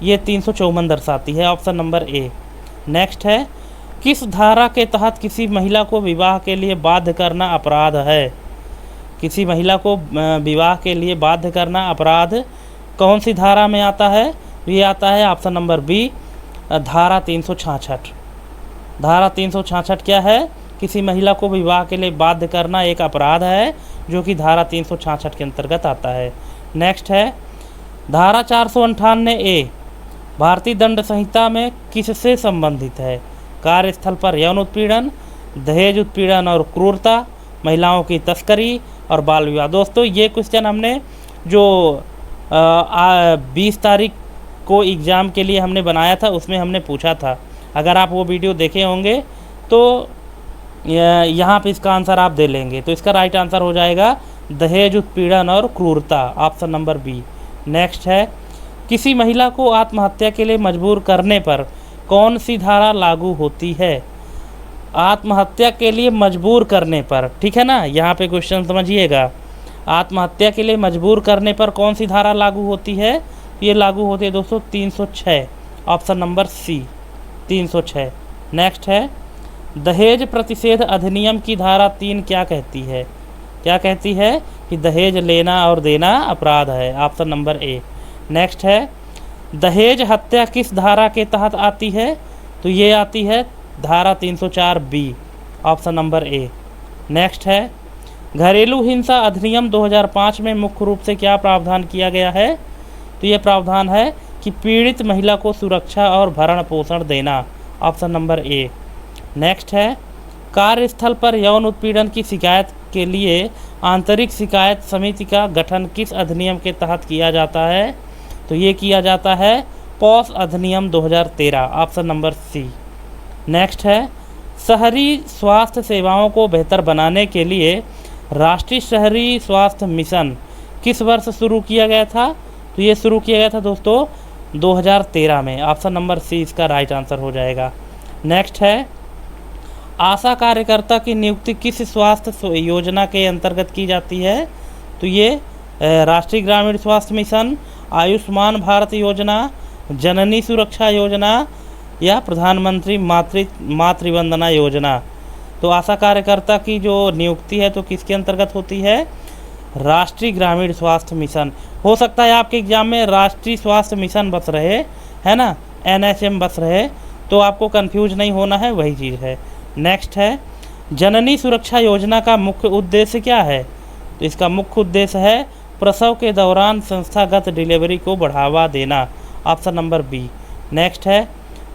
ये 354 दर्शाती है, ऑप्शन नंबर ए। नेक्स्ट है, किस धारा के तहत किसी महिला को विवाह के लिए बाध्य करना अपराध है? किसी महिला को विवाह के लिए बाध्य करना अपराध कौन सी धारा में आता है? ये आता है ऑप्शन नंबर बी, धारा 366। धारा 366 क्या है? किसी महिला को विवाह के लिए बाध्य करना एक अपराध है जो कि धारा 366 के अंतर्गत आता है। नेक्स्ट है, धारा 458A भारतीय दंड संहिता में किससे संबंधित है? कार्यस्थल पर यौन उत्पीड़न, दहेज उत्पीड़न और क्रूरता, महिलाओं की तस्करी और बाल विवाह। दोस्तों ये क्वेश्चन हमने जो 20 तारीख को एग्ज़ाम के लिए हमने बनाया था उसमें हमने पूछा था। अगर आप वो वीडियो देखे होंगे तो यहाँ पे इसका आंसर आप दे लेंगे। तो इसका राइट आंसर हो जाएगा दहेज उत्पीड़न और क्रूरता, ऑप्शन नंबर बी। नेक्स्ट है, किसी महिला को आत्महत्या के लिए मजबूर करने पर कौन सी धारा लागू होती है? आत्महत्या के लिए मजबूर करने पर, ठीक है ना, यहाँ पे क्वेश्चन समझिएगा। आत्महत्या के लिए मजबूर करने पर कौन सी धारा लागू होती है? ये लागू होती है दोस्तों 306, ऑप्शन नंबर सी, 306। नेक्स्ट है, दहेज प्रतिषेध अधिनियम की धारा 3 क्या कहती है? क्या कहती है? कि दहेज लेना और देना अपराध है, ऑप्शन नंबर ए। नेक्स्ट है, दहेज हत्या किस धारा के तहत आती है? तो ये आती है धारा 304B, option number A. Next है, घरेलू हिंसा अधिनियम 2005 में मुख्य रूप से क्या प्रावधान किया गया है? तो ये प्रावधान है कि पीड़ित महिला को सुरक्षा और भरण पोषण देना, ऑप्शन नंबर ए। नेक्स्ट है, कार्यस्थल पर यौन उत्पीड़न की शिकायत के लिए आंतरिक शिकायत समिति का गठन किस अधिनियम के तहत किया जाता है? तो ये किया जाता है पॉस अधिनियम 2013, ऑप्शन नंबर सी। नेक्स्ट है, शहरी स्वास्थ्य सेवाओं को बेहतर बनाने के लिए राष्ट्रीय शहरी स्वास्थ्य मिशन किस वर्ष शुरू किया गया था? तो ये शुरू किया गया था दोस्तों 2013 में, ऑप्शन नंबर सी इसका राइट आंसर हो जाएगा। नेक्स्ट है, आशा कार्यकर्ता की नियुक्ति किस स्वास्थ्य योजना के अंतर्गत की जाती है? तो ये राष्ट्रीय ग्रामीण स्वास्थ्य मिशन, आयुष्मान भारत योजना, जननी सुरक्षा योजना या प्रधानमंत्री मातृवंदना योजना। तो आशा कार्यकर्ता की जो नियुक्ति है तो किसके अंतर्गत होती है? राष्ट्रीय ग्रामीण स्वास्थ्य मिशन। हो सकता है आपके एग्जाम में राष्ट्रीय स्वास्थ्य मिशन बस रहे, है ना, NHM बस रहे, तो आपको कंफ्यूज नहीं होना है, वही चीज़ है। नेक्स्ट है, जननी सुरक्षा योजना का मुख्य उद्देश्य क्या है? तो इसका मुख्य उद्देश्य है प्रसव के दौरान संस्थागत डिलीवरी को बढ़ावा देना, ऑप्शन नंबर बी। नेक्स्ट है,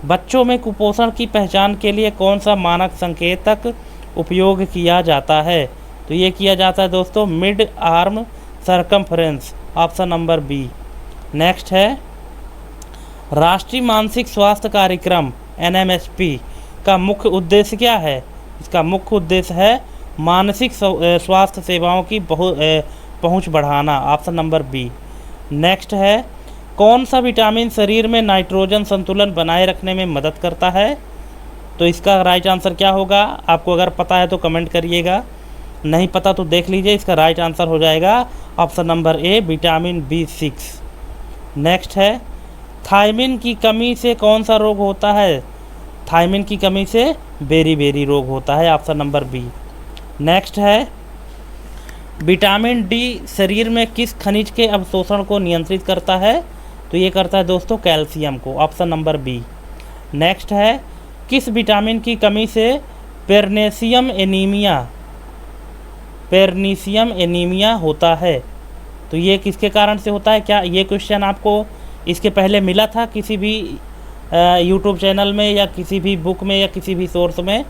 बच्चों में कुपोषण की पहचान के लिए कौन सा मानक संकेतक उपयोग किया जाता है? तो ये किया जाता है दोस्तों mid arm circumference, option number B. Next है, राष्ट्रीय मानसिक स्वास्थ्य कार्यक्रम NMSP का मुख्य उद्देश्य क्या है? इसका मुख्य उद्देश्य है मानसिक स्वास्थ्य सेवाओं की पहुंच बढ़ाना, ऑप्शन नंबर बी। नेक्स्ट है, कौन सा विटामिन शरीर में नाइट्रोजन संतुलन बनाए रखने में मदद करता है? तो इसका राइट आंसर क्या होगा? आपको अगर पता है तो कमेंट करिएगा, नहीं पता तो देख लीजिए। इसका राइट आंसर हो जाएगा ऑप्शन नंबर ए, विटामिन B6। नेक्स्ट है, थायमिन की कमी से कौन सा रोग होता है? थायमिन की कमी से बेरी रोग होता है, ऑप्शन नंबर बी। नेक्स्ट है, विटामिन डी शरीर में किस खनिज के अवशोषण को नियंत्रित करता है? तो ये करता है दोस्तों कैल्शियम को, ऑप्शन नंबर बी। नेक्स्ट है, किस विटामिन की कमी से पेर्नीशियम एनीमिया होता है? तो ये किसके कारण से होता है? क्या ये क्वेश्चन आपको इसके पहले मिला था किसी भी यूट्यूब चैनल में या किसी भी बुक में या किसी भी सोर्स में?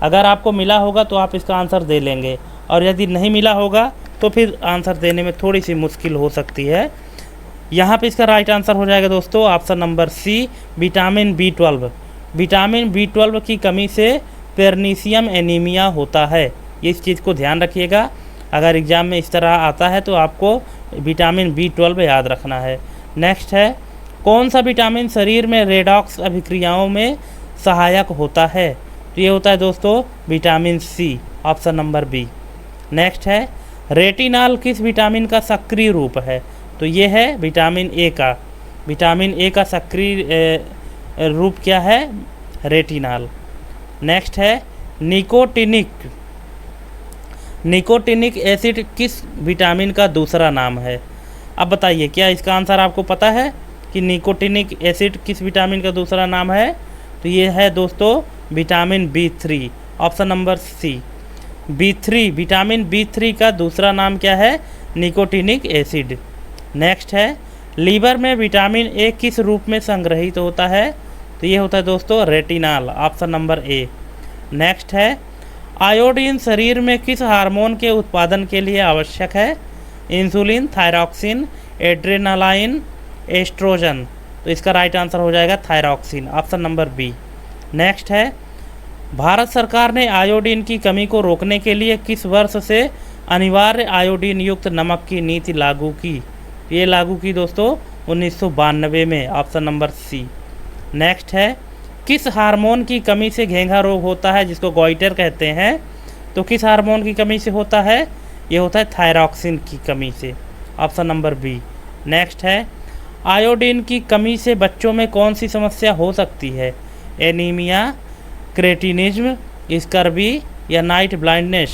अगर आपको मिला होगा तो आप इसका आंसर दे लेंगे, और यदि नहीं मिला होगा तो फिर आंसर देने में थोड़ी सी मुश्किल हो सकती है। यहाँ पे इसका राइट आंसर हो जाएगा दोस्तों option number C, vitamin B12। Vitamin B12 की कमी से पेर्नीशियम एनीमिया होता है। इस चीज़ को ध्यान रखिएगा, अगर एग्ज़ाम में इस तरह आता है तो आपको विटामिन B12 याद रखना है। नेक्स्ट है, कौन सा विटामिन शरीर में रेडॉक्स अभिक्रियाओं में सहायक होता है? तो ये होता है दोस्तों vitamin C, option number B. Next है, रेटिनॉल किस विटामिन का सक्रिय रूप है? तो ये है विटामिन ए का। विटामिन ए का सक्रिय रूप क्या है? रेटिनॉल। नेक्स्ट है, निकोटिनिक एसिड किस विटामिन का दूसरा नाम है? अब बताइए, क्या इसका आंसर आपको पता है कि निकोटिनिक एसिड किस विटामिन का दूसरा नाम है? तो ये है दोस्तों vitamin B3, option number C. B3, vitamin B3 का दूसरा नाम क्या है? Nicotinic acid. नेक्स्ट है, लीवर में विटामिन ए किस रूप में संग्रहित होता है? तो ये होता है दोस्तों retinol, option number A. Next है, आयोडीन शरीर में किस हार्मोन के उत्पादन के लिए आवश्यक है? Insulin, thyroxine, adrenaline, estrogen. तो इसका राइट आंसर हो जाएगा thyroxine, option number B. Next है, भारत सरकार ने आयोडीन की कमी को रोकने के लिए किस वर्ष से अनिवार्य आयोडीन युक्त नमक की नीति लागू की? ये लागू की दोस्तों 1992 में, ऑप्शन नंबर सी। नेक्स्ट है, किस हार्मोन की कमी से घेंघा रोग होता है, जिसको गॉइटर कहते हैं? तो किस हार्मोन की कमी से होता है? ये होता है थायरॉक्सिन की कमी से, ऑप्शन नंबर बी। नेक्स्ट है, आयोडीन की कमी से बच्चों में कौन सी समस्या हो सकती है? एनीमिया, क्रेटिनिज्म, स्कर्वी या नाइट ब्लाइंडनेस?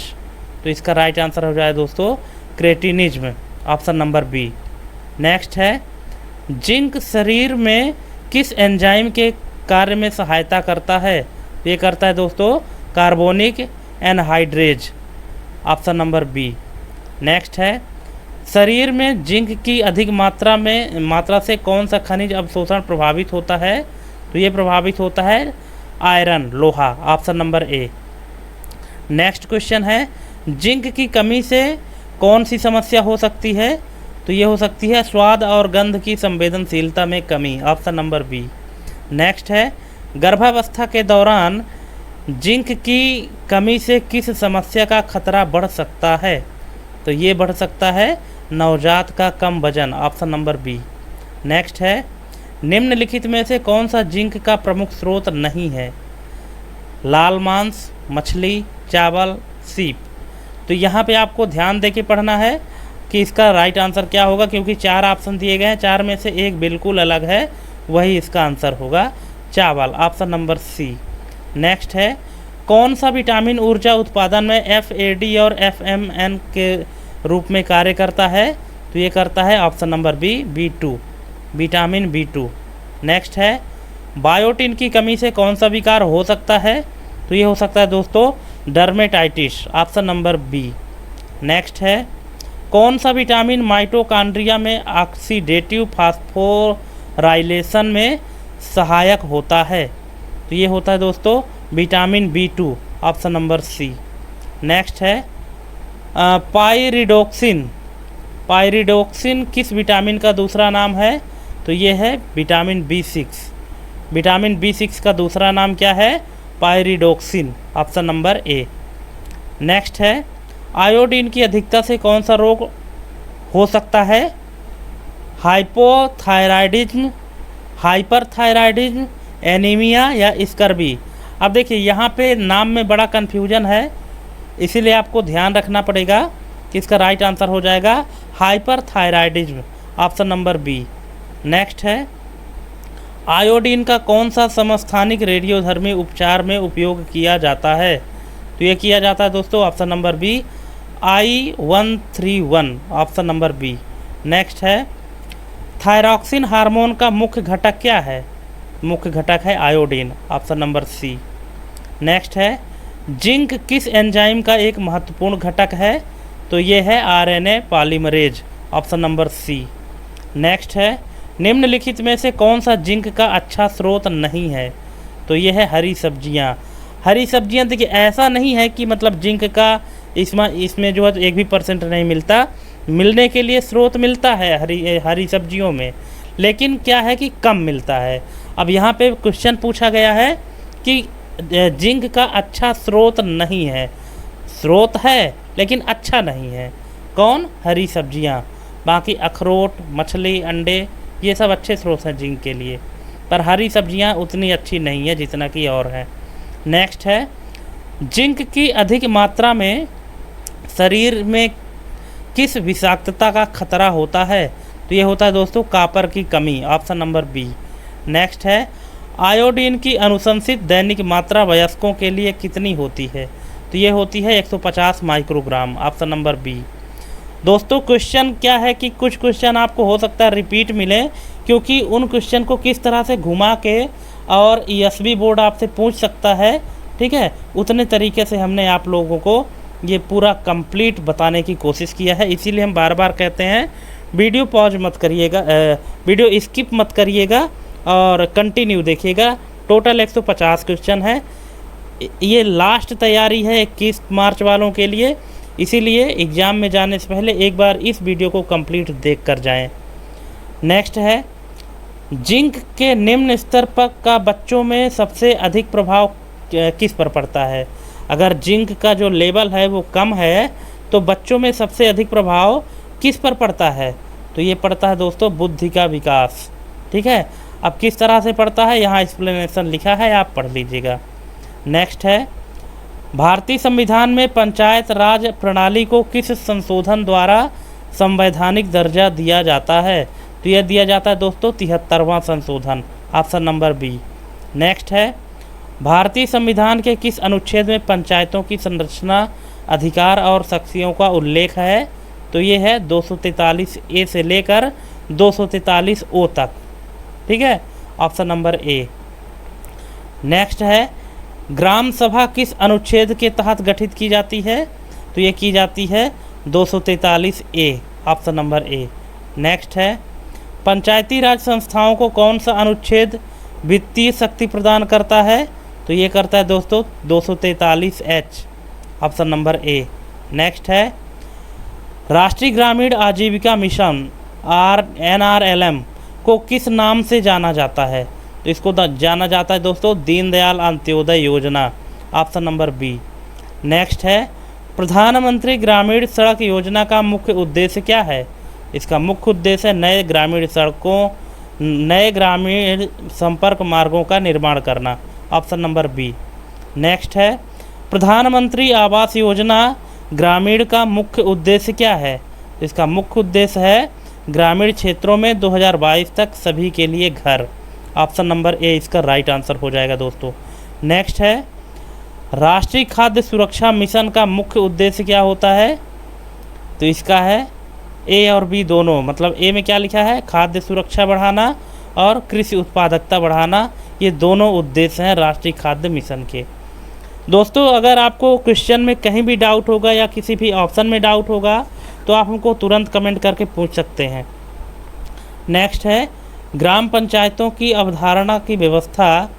तो इसका राइट आंसर हो जाए दोस्तों cretinism, option number B. Next है, जिंक शरीर में किस एंजाइम के कार्य में सहायता करता है? ये करता है दोस्तों carbonic anhydrase, option number B. Next है, शरीर में जिंक की अधिक मात्रा से कौन सा खनिज अवशोषण प्रभावित होता है? तो ये प्रभावित होता है आयरन, लोहा, option number A. Next question है, जिंक की कमी से कौन सी समस्या हो सकती है? तो ये हो सकती है स्वाद और गंध की संवेदनशीलता में कमी, ऑप्शन नंबर बी। नेक्स्ट है, गर्भावस्था के दौरान जिंक की कमी से किस समस्या का खतरा बढ़ सकता है? तो ये बढ़ सकता है नवजात का कम वजन, ऑप्शन नंबर बी। नेक्स्ट है, निम्नलिखित में से कौन सा जिंक का प्रमुख स्रोत नहीं है? लाल मांस, मछली, चावल, सीप। तो यहाँ पे आपको ध्यान देके पढ़ना है कि इसका राइट आंसर क्या होगा, क्योंकि 4 ऑप्शन दिए गए हैं, 4 में से एक बिल्कुल अलग है, वही इसका आंसर होगा चावल, ऑप्शन नंबर सी। नेक्स्ट है, कौन सा विटामिन ऊर्जा उत्पादन में FAD और FMN के रूप में कार्य करता है? तो ये करता है option number B, B2, vitamin B2। Next है, बायोटिन की कमी से कौन सा विकार हो सकता है? तो ये हो सकता है दोस्तों dermatitis, option number B. Next है, कौन सा विटामिन माइटोकॉन्ड्रिया में ऑक्सीडेटिव फास्फोराइलेशन में सहायक होता है? तो ये होता है दोस्तों vitamin B2, option number C. Next है, पायरिडोक्सिन किस विटामिन का दूसरा नाम है? तो ये है विटामिन B6। विटामिन B6 का दूसरा नाम क्या है? Pyridoxine, option number A. Next है, आयोडीन की अधिकता से कौन सा रोग हो सकता है? हाइपोथायराइडिज्म, हाइपरथायराइडिज्म, एनीमिया या स्कर्वी। अब देखिए यहाँ पे नाम में बड़ा कन्फ्यूजन है, इसीलिए आपको ध्यान रखना पड़ेगा कि इसका राइट आंसर हो जाएगा hyperthyroidism, option number B. Next है, आयोडीन का कौन सा समस्थानिक रेडियोधर्मी उपचार में उपयोग किया जाता है? तो ये किया जाता है दोस्तों option number B, I-131, option number B. Next है, थायरॉक्सिन हार्मोन का मुख्य घटक क्या है? मुख्य घटक है iodine, option number C. Next है, जिंक किस एंजाइम का एक महत्वपूर्ण घटक है? तो ये है RNA polymerase, option number C. Next है, निम्नलिखित में से कौन सा जिंक का अच्छा स्रोत नहीं है? तो ये है हरी सब्जियां। हरी सब्जियां देखिए ऐसा नहीं है कि मतलब जिंक का इसमें जो है 1% नहीं मिलता, मिलने के लिए स्रोत मिलता है हरी सब्जियों में, लेकिन क्या है कि कम मिलता है। अब यहाँ पे क्वेश्चन पूछा गया है कि जिंक का अच्छा स्रोत नहीं है, स्रोत है लेकिन अच्छा नहीं है। कौन? हरी सब्जियाँ। बाकी अखरोट, मछली, अंडे ये सब अच्छे स्रोत हैं जिंक के लिए, पर हरी सब्जियाँ उतनी अच्छी नहीं है जितना कि और है। नेक्स्ट है, जिंक की अधिक मात्रा में शरीर में किस विषाक्तता का खतरा होता है? तो ये होता है दोस्तों कापर की कमी, ऑप्शन नंबर बी। नेक्स्ट है, आयोडीन की अनुशंसित दैनिक मात्रा वयस्कों के लिए कितनी होती है? तो ये होती है 150 माइक्रोग्राम, ऑप्शन नंबर बी। दोस्तों क्वेश्चन क्या है कि कुछ क्वेश्चन आपको हो सकता है रिपीट मिले, क्योंकि उन क्वेश्चन को किस तरह से घुमा के और ESB बोर्ड आपसे पूछ सकता है, ठीक है, उतने तरीके से हमने आप लोगों को ये पूरा कंप्लीट बताने की कोशिश किया है। इसीलिए हम बार बार कहते हैं वीडियो पॉज मत करिएगा, वीडियो स्किप मत करिएगा और कंटिन्यू देखिएगा। टोटल 150 क्वेश्चन है, ये लास्ट तैयारी है 21 मार्च वालों के लिए, इसीलिए एग्ज़ाम में जाने से पहले एक बार इस वीडियो को कंप्लीट देख कर जाएँ। नेक्स्ट है, जिंक के निम्न स्तर पर का बच्चों में सबसे अधिक प्रभाव किस पर पड़ता है? अगर जिंक का जो लेवल है वो कम है तो बच्चों में सबसे अधिक प्रभाव किस पर पड़ता है? तो ये पड़ता है दोस्तों बुद्धि का विकास, ठीक है। अब किस तरह से पड़ता है यहाँ एक्सप्लेनेशन लिखा है, आप पढ़ लीजिएगा। नेक्स्ट है, भारतीय संविधान में पंचायत राज प्रणाली को किस संशोधन द्वारा संवैधानिक दर्जा दिया जाता है? तो यह दिया जाता है दोस्तों 73वां संशोधन, ऑप्शन नंबर बी। नेक्स्ट है, भारतीय संविधान के किस अनुच्छेद में पंचायतों की संरचना, अधिकार और शक्तियों का उल्लेख है? तो ये है 243A से लेकर 243O तक, ठीक है, ऑप्शन नंबर ए। नेक्स्ट है, ग्राम सभा किस अनुच्छेद के तहत गठित की जाती है? तो ये की जाती है 243A, option number A. Next है, पंचायती राज संस्थाओं को कौन सा अनुच्छेद वित्तीय शक्ति प्रदान करता है? तो ये करता है दोस्तों 243H, option number A. Next है, राष्ट्रीय ग्रामीण आजीविका मिशन NRLM को किस नाम से जाना जाता है? तो इसको जाना जाता है दोस्तों दीनदयाल अंत्योदय योजना, ऑप्शन नंबर बी। नेक्स्ट है, प्रधानमंत्री ग्रामीण सड़क योजना का मुख्य उद्देश्य क्या है? इसका मुख्य उद्देश्य है नए ग्रामीण सड़कों, नए ग्रामीण संपर्क मार्गों का निर्माण करना, ऑप्शन नंबर बी। नेक्स्ट है, प्रधानमंत्री आवास योजना ग्रामीण का मुख्य उद्देश्य क्या है? इसका मुख्य उद्देश्य है ग्रामीण क्षेत्रों में 2022 तक सभी के लिए घर, ऑप्शन नंबर ए इसका राइट आंसर हो जाएगा दोस्तों। नेक्स्ट है, राष्ट्रीय खाद्य सुरक्षा मिशन का मुख्य उद्देश्य क्या होता है? तो इसका है ए और बी दोनों, मतलब ए में क्या लिखा है, खाद्य सुरक्षा बढ़ाना और कृषि उत्पादकता बढ़ाना, ये दोनों उद्देश्य हैं राष्ट्रीय खाद्य मिशन के। दोस्तों अगर आपको क्वेश्चन में कहीं भी डाउट होगा या किसी भी ऑप्शन में डाउट होगा तो आप हमको तुरंत कमेंट करके पूछ सकते हैं। नेक्स्ट है, ग्राम पंचायतों की अवधारणा की व्यवस्था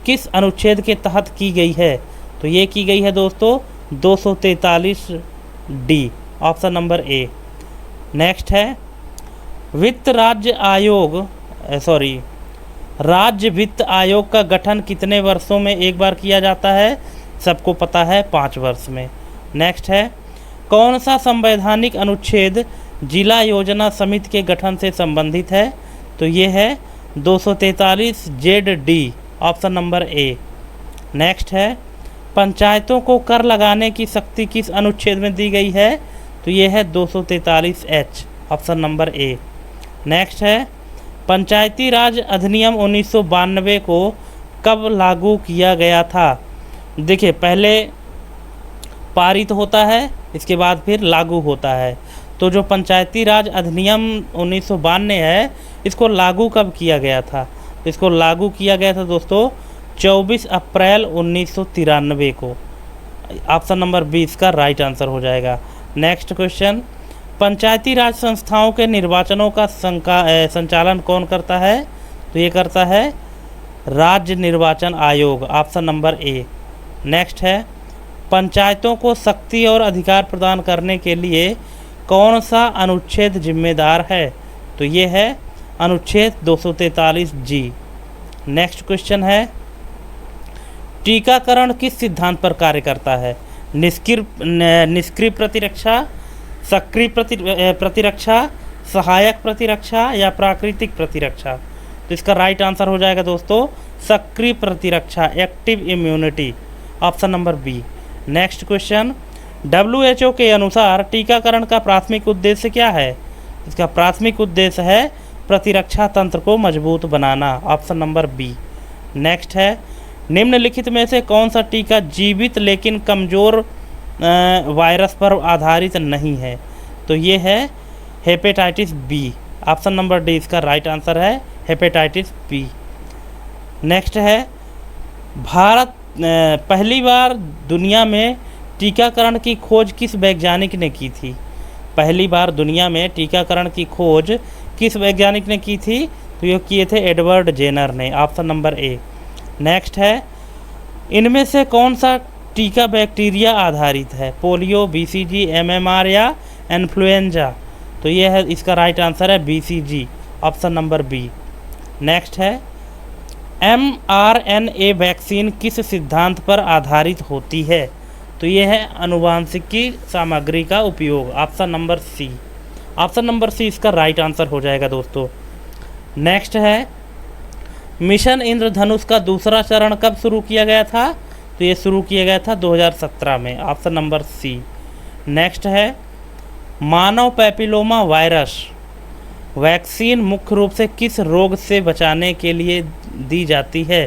किस अनुच्छेद के तहत की गई है? तो ये की गई है दोस्तों 243D, option number A. Next है, वित्त राज्य आयोग राज्य वित्त आयोग का गठन कितने वर्षों में एक बार किया जाता है? सबको पता है 5 वर्ष में। नेक्स्ट है, कौन सा संवैधानिक अनुच्छेद जिला योजना समिति के गठन से संबंधित है? तो ये है 243 ZD, option number A. Next है, पंचायतों को कर लगाने की शक्ति किस अनुच्छेद में दी गई है? तो ये है 243 H, option number A. Next है, पंचायती राज अधिनियम 1992 को कब लागू किया गया था? देखिए, पहले पारित होता है, इसके बाद फिर लागू होता है। तो जो पंचायती राज अधिनियम 1992 है, इसको लागू कब किया गया था? इसको लागू किया गया था दोस्तों 24 अप्रैल 1993 को। ऑप्शन नंबर 20 का राइट आंसर हो जाएगा। नेक्स्ट क्वेश्चन, पंचायती राज संस्थाओं के निर्वाचनों का संचालन कौन करता है? तो ये करता है राज्य निर्वाचन आयोग, ऑप्शन नंबर ए। नेक्स्ट है, पंचायतों को शक्ति और अधिकार प्रदान करने के लिए कौन सा अनुच्छेद जिम्मेदार है? तो ये है अनुच्छेद 243 G। नेक्स्ट क्वेश्चन है, टीकाकरण किस सिद्धांत पर कार्य करता है? निष्क्रिय प्रतिरक्षा, सक्रिय प्रतिरक्षा, सहायक प्रतिरक्षा या प्राकृतिक प्रतिरक्षा? तो इसका राइट आंसर हो जाएगा दोस्तों सक्रिय प्रतिरक्षा, active immunity, option number B. Next question, WHO के अनुसार टीकाकरण का प्राथमिक उद्देश्य क्या है? इसका प्राथमिक उद्देश्य है प्रतिरक्षा तंत्र को मजबूत बनाना, ऑप्शन नंबर बी। नेक्स्ट है, निम्नलिखित में से कौन सा टीका जीवित लेकिन कमज़ोर वायरस पर आधारित नहीं है? तो ये है hepatitis B, option number D इसका राइट आंसर है हेपेटाइटिस बी। नेक्स्ट है, भारत पहली बार दुनिया में टीकाकरण की खोज किस वैज्ञानिक ने की थी? पहली बार दुनिया में टीकाकरण की खोज किस वैज्ञानिक ने की थी? तो ये किए थे एडवर्ड जेनर ने, ऑप्शन नंबर ए। नेक्स्ट है, इनमें से कौन सा टीका बैक्टीरिया आधारित है? पोलियो, BCG, MMR या इन्फ्लुएंजा? तो ये है इसका राइट आंसर है BCG, option number B. Next है, mRNA वैक्सीन किस सिद्धांत पर आधारित होती है? तो ये है आनुवांशिकी सामग्री का उपयोग, option number C. Option number C इसका राइट आंसर हो जाएगा दोस्तों। नेक्स्ट है, मिशन इंद्रधनुष का दूसरा चरण कब शुरू किया गया था? तो ये शुरू किया गया था 2017 में, ऑप्शन नंबर सी। नेक्स्ट है, मानव पैपिलोमा वायरस वैक्सीन मुख्य रूप से किस रोग से बचाने के लिए दी जाती है?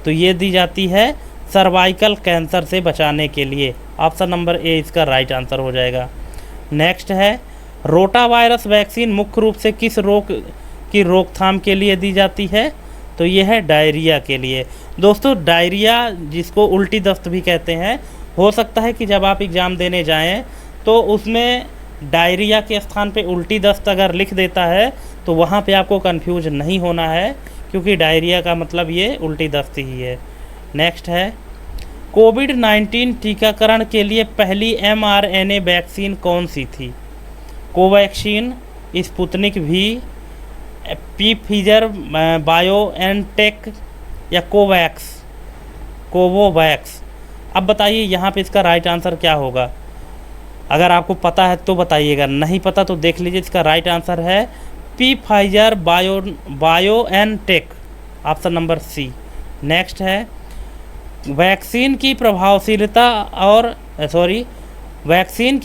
तो ये दी जाती है सर्वाइकल कैंसर से बचाने के लिए, ऑप्शन नंबर ए इसका राइट आंसर हो जाएगा। नेक्स्ट है, रोटा वायरस वैक्सीन मुख्य रूप से किस रोग की रोकथाम के लिए दी जाती है? तो ये है डायरिया के लिए। दोस्तों, डायरिया जिसको उल्टी दस्त भी कहते हैं, हो सकता है कि जब आप एग्ज़ाम देने जाएं तो उसमें डायरिया के स्थान पे उल्टी दस्त अगर लिख देता है तो वहाँ पे आपको कंफ्यूज नहीं होना है, क्योंकि डायरिया का मतलब ये उल्टी दस्त ही है। नेक्स्ट है, कोविड-19 टीकाकरण के लिए पहली mRNA वैक्सीन कौन सी थी? Covaxin, Sputnik V, Pfizer BioNTech या कोवोवैक्स? अब बताइए यहाँ पे इसका राइट आंसर क्या होगा? अगर आपको पता है तो बताइएगा, नहीं पता तो देख लीजिए। इसका राइट आंसर है Pfizer BioNTech, option number C. Next है, वैक्सीन की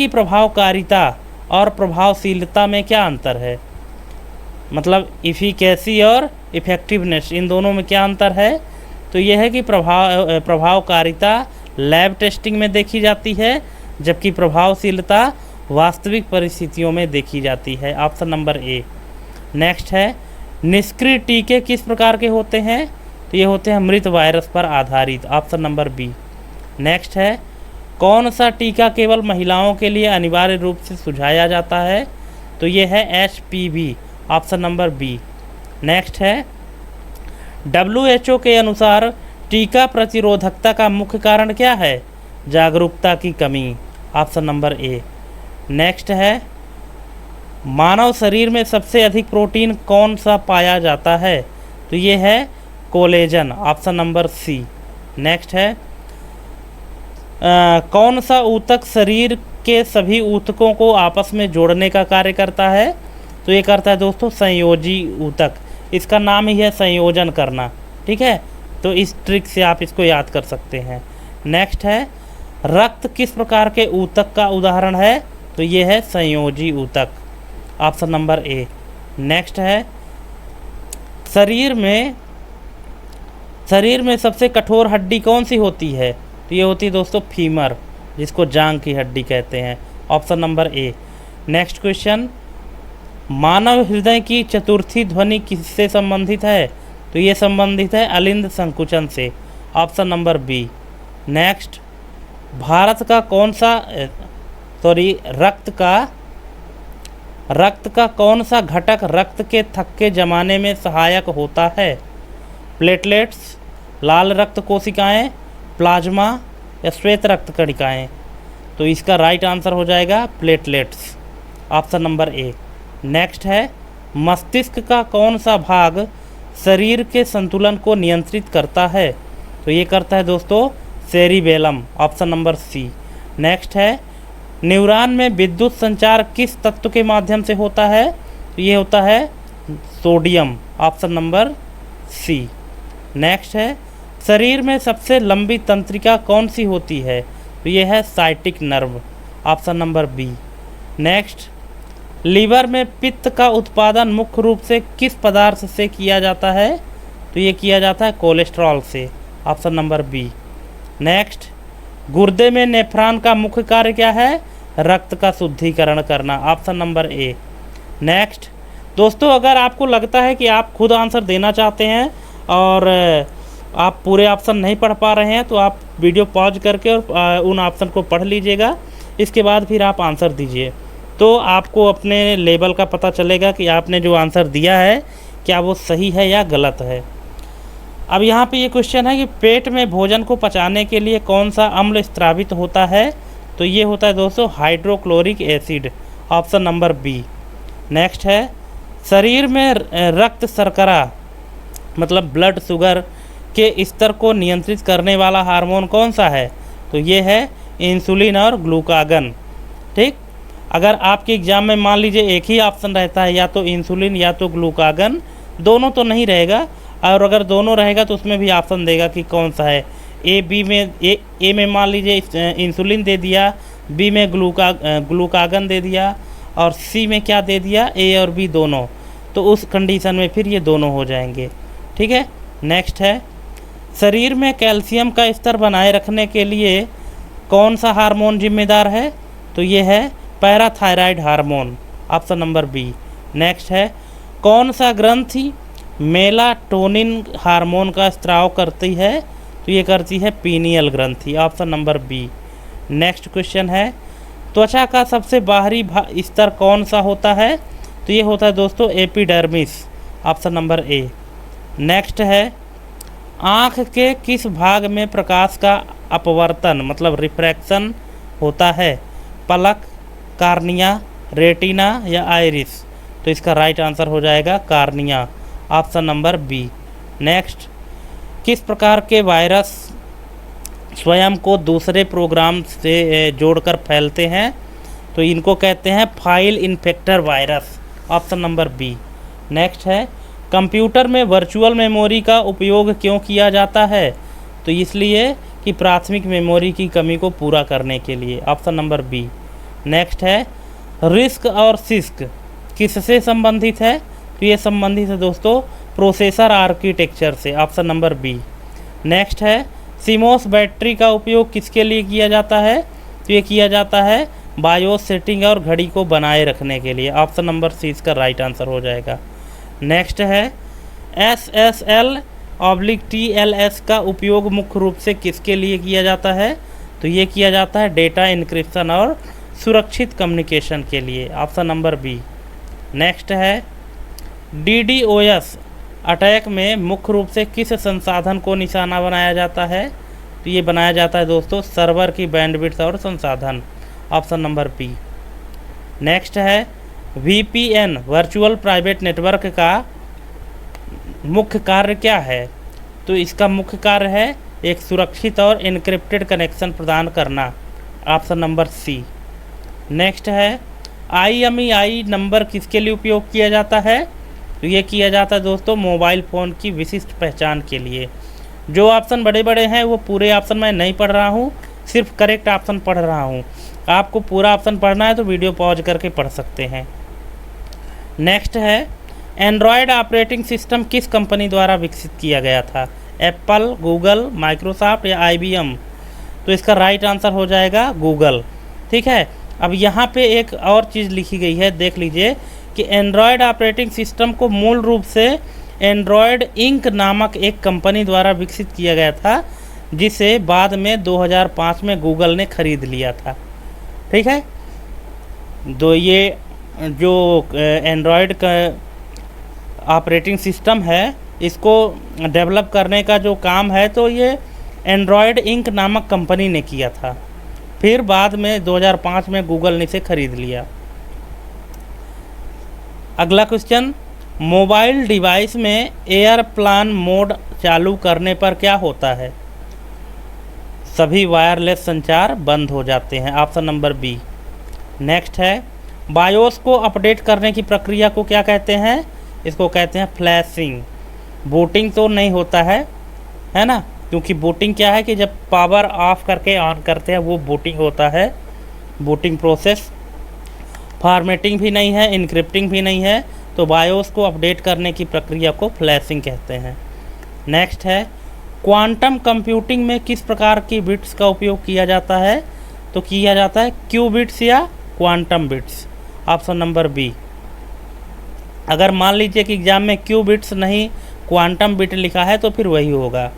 प्रभावकारिता और प्रभावशीलता में क्या अंतर है? मतलब इफिकेसी और इफ़ेक्टिवनेस, इन दोनों में क्या अंतर है? तो यह है कि प्रभावकारिता लैब टेस्टिंग में देखी जाती है, जबकि प्रभावशीलता वास्तविक परिस्थितियों में देखी जाती है, ऑप्शन नंबर ए। नेक्स्ट है, निष्क्रिय टीके किस प्रकार के होते हैं? तो ये होते हैं मृत वायरस पर आधारित, ऑप्शन नंबर बी। नेक्स्ट है, कौन सा टीका केवल महिलाओं के लिए अनिवार्य रूप से सुझाया जाता है? तो ये है HPV, option number B. Next है, WHO के अनुसार टीका प्रतिरोधकता का मुख्य कारण क्या है? जागरूकता की कमी, ऑप्शन नंबर ए। नेक्स्ट है, मानव शरीर में सबसे अधिक प्रोटीन कौन सा पाया जाता है? तो ये है collagen, option number C. Next है कौन सा ऊतक शरीर के सभी ऊतकों को आपस में जोड़ने का कार्य करता है? तो ये करता है दोस्तों संयोजी ऊतक, इसका नाम ही है संयोजन करना। ठीक है, तो इस ट्रिक से आप इसको याद कर सकते हैं। नेक्स्ट है रक्त किस प्रकार के ऊतक का उदाहरण है? तो ये है संयोजी ऊतक, ऑप्शन नंबर ए। नेक्स्ट है शरीर में सबसे कठोर हड्डी कौन सी होती है? तो ये होती है दोस्तों फीमर, जिसको जांग की हड्डी कहते हैं, option number A. Next question मानव हृदय की चतुर्थी ध्वनि किससे संबंधित है? तो ये संबंधित है अलिंद संकुचन से, option number B. Next Bharat का कौन सा रक्त का कौन सा घटक रक्त के थक्के जमाने में सहायक होता है? प्लेटलेट्स, लाल रक्त कोशिकाएं, प्लाज्मा या श्वेत रक्त कणिकाएं? तो इसका राइट आंसर हो जाएगा platelets, option number A. Next है मस्तिष्क का कौन सा भाग शरीर के संतुलन को नियंत्रित करता है? तो ये करता है दोस्तों cerebellum, option number C. Next है न्यूरॉन में विद्युत संचार किस तत्व के माध्यम से होता है? तो ये होता है sodium, option number C. Next है शरीर में सबसे लंबी तंत्रिका कौन सी होती है? तो ये है sciatic nerve, option number B. Next liver में पित्त का उत्पादन मुख्य रूप से किस पदार्थ से किया जाता है? तो ये किया जाता है कोलेस्ट्रॉल से, ऑप्शन नंबर बी। नेक्स्ट गुर्दे में नेफ्रॉन का मुख्य कार्य क्या है? रक्त का शुद्धिकरण करना, ऑप्शन नंबर ए। नेक्स्ट दोस्तों अगर आपको लगता है कि आप खुद आंसर देना चाहते हैं और आप पूरे ऑप्शन नहीं पढ़ पा रहे हैं, तो आप वीडियो पॉज करके और उन ऑप्शन को पढ़ लीजिएगा, इसके बाद फिर आप आंसर दीजिए, तो आपको अपने लेवल का पता चलेगा कि आपने जो आंसर दिया है क्या वो सही है या गलत है। अब यहाँ पे ये क्वेश्चन है कि पेट में भोजन को पचाने के लिए कौन सा अम्ल स्रावित होता है? तो ये होता है दोस्तों hydrochloric acid, option number B. Next है शरीर में रक्त शर्करा मतलब ब्लड शुगर के स्तर को नियंत्रित करने वाला हार्मोन कौन सा है? तो ये है इंसुलिन और ग्लूकागन। ठीक, अगर आपके एग्ज़ाम में मान लीजिए एक ही ऑप्शन रहता है, या तो इंसुलिन या तो ग्लूकागन, दोनों तो नहीं रहेगा, और अगर दोनों रहेगा तो उसमें भी ऑप्शन देगा कि कौन सा है। ए में मान लीजिए इंसुलिन दे दिया, बी में ग्लूकागन दे दिया, और सी में क्या दे दिया, ए और बी दोनों, तो उस कंडीशन में फिर ये दोनों हो जाएंगे। ठीक है। नेक्स्ट है शरीर में कैल्शियम का स्तर बनाए रखने के लिए कौन सा हार्मोन जिम्मेदार है? तो ये है parathyroid hormone, option number B. Next है कौन सा ग्रंथि मेलाटोनिन हार्मोन का स्त्राव करती है? तो ये करती है पीनियल ग्रंथि, option number B. Next question है त्वचा का सबसे बाहरी स्तर कौन सा होता है? तो ये होता है दोस्तों epidermis, option number A. Next है आँख के किस भाग में प्रकाश का अपवर्तन मतलब रिफ्रैक्शन होता है? पलक, कार्निया, रेटिना या आइरिस? तो इसका राइट आंसर हो जाएगा cornea, option number B. Next किस प्रकार के वायरस स्वयं को दूसरे प्रोग्राम से जोड़कर फैलते हैं? तो इनको कहते हैं file infector virus, option number B. Next है कंप्यूटर में वर्चुअल मेमोरी का उपयोग क्यों किया जाता है? तो इसलिए कि प्राथमिक मेमोरी की कमी को पूरा करने के लिए, ऑप्शन नंबर बी। नेक्स्ट है रिस्क और सिस्क किससे संबंधित है? तो ये संबंधित है दोस्तों प्रोसेसर आर्किटेक्चर से, ऑप्शन नंबर बी। नेक्स्ट है सीमोस बैटरी का उपयोग किसके लिए किया जाता है? तो ये किया जाता है बायोस सेटिंग और घड़ी को बनाए रखने के लिए, ऑप्शन नंबर सी इसका राइट आंसर हो जाएगा। नेक्स्ट है SSL/TLS का उपयोग मुख्य रूप से किसके लिए किया जाता है? तो ये किया जाता है डेटा इनक्रिप्शन और सुरक्षित कम्युनिकेशन के लिए, ऑप्शन नंबर बी। नेक्स्ट है DDoS अटैक में मुख्य रूप से किस संसाधन को निशाना बनाया जाता है? तो ये बनाया जाता है दोस्तों सर्वर की बैंडविड्थ और संसाधन, ऑप्शन नंबर बी। नेक्स्ट है VPN वर्चुअल प्राइवेट नेटवर्क का मुख्य कार्य क्या है? तो इसका मुख्य कार्य है एक सुरक्षित और इनक्रिप्टेड कनेक्शन प्रदान करना, ऑप्शन नंबर सी। नेक्स्ट है IMEI नंबर किसके लिए उपयोग किया जाता है? तो ये किया जाता है दोस्तों मोबाइल फ़ोन की विशिष्ट पहचान के लिए। जो ऑप्शन बड़े बड़े हैं वो पूरे ऑप्शन मैं नहीं पढ़ रहा हूँ, सिर्फ करेक्ट ऑप्शन पढ़ रहा हूँ। आपको पूरा ऑप्शन पढ़ना है तो वीडियो पॉज करके पढ़ सकते हैं। नेक्स्ट है एंड्रॉयड ऑपरेटिंग सिस्टम किस कंपनी द्वारा विकसित किया गया था? एप्पल, गूगल, माइक्रोसॉफ्ट या IBM? तो इसका राइट आंसर हो जाएगा गूगल। ठीक है, अब यहाँ पे एक और चीज़ लिखी गई है, देख लीजिए कि एंड्रॉयड ऑपरेटिंग सिस्टम को मूल रूप से एंड्रॉयड इंक नामक एक कंपनी द्वारा विकसित किया गया था, जिसे बाद में 2005 में गूगल ने खरीद लिया था। ठीक है, तो ये जो एंड्रॉयड का ऑपरेटिंग सिस्टम है इसको डेवलप करने का जो काम है तो ये एंड्रॉयड इंक नामक कंपनी ने किया था, फिर बाद में 2005 में गूगल ने इसे खरीद लिया। अगला क्वेश्चन, मोबाइल डिवाइस में एयरप्लेन मोड चालू करने पर क्या होता है? सभी वायरलेस संचार बंद हो जाते हैं, ऑप्शन नंबर बी। नेक्स्ट है बायोस को अपडेट करने की प्रक्रिया को क्या कहते हैं? इसको कहते हैं फ्लैशिंग। बूटिंग तो नहीं होता है ना, क्योंकि बूटिंग क्या है कि जब पावर ऑफ करके ऑन करते हैं वो बूटिंग होता है, बूटिंग प्रोसेस। फॉर्मेटिंग भी नहीं है, इनक्रिप्टिंग भी नहीं है, तो बायोस को अपडेट करने की प्रक्रिया को फ्लैशिंग कहते हैं। नेक्स्ट है क्वांटम कंप्यूटिंग में किस प्रकार की बिट्स का उपयोग किया जाता है? तो किया जाता है क्यू बिट्स या quantum bits, option number B. अगर मान लीजिए कि एग्जाम में क्यू बिट्स नहीं क्वांटम बिट लिखा है तो फिर वही होगा,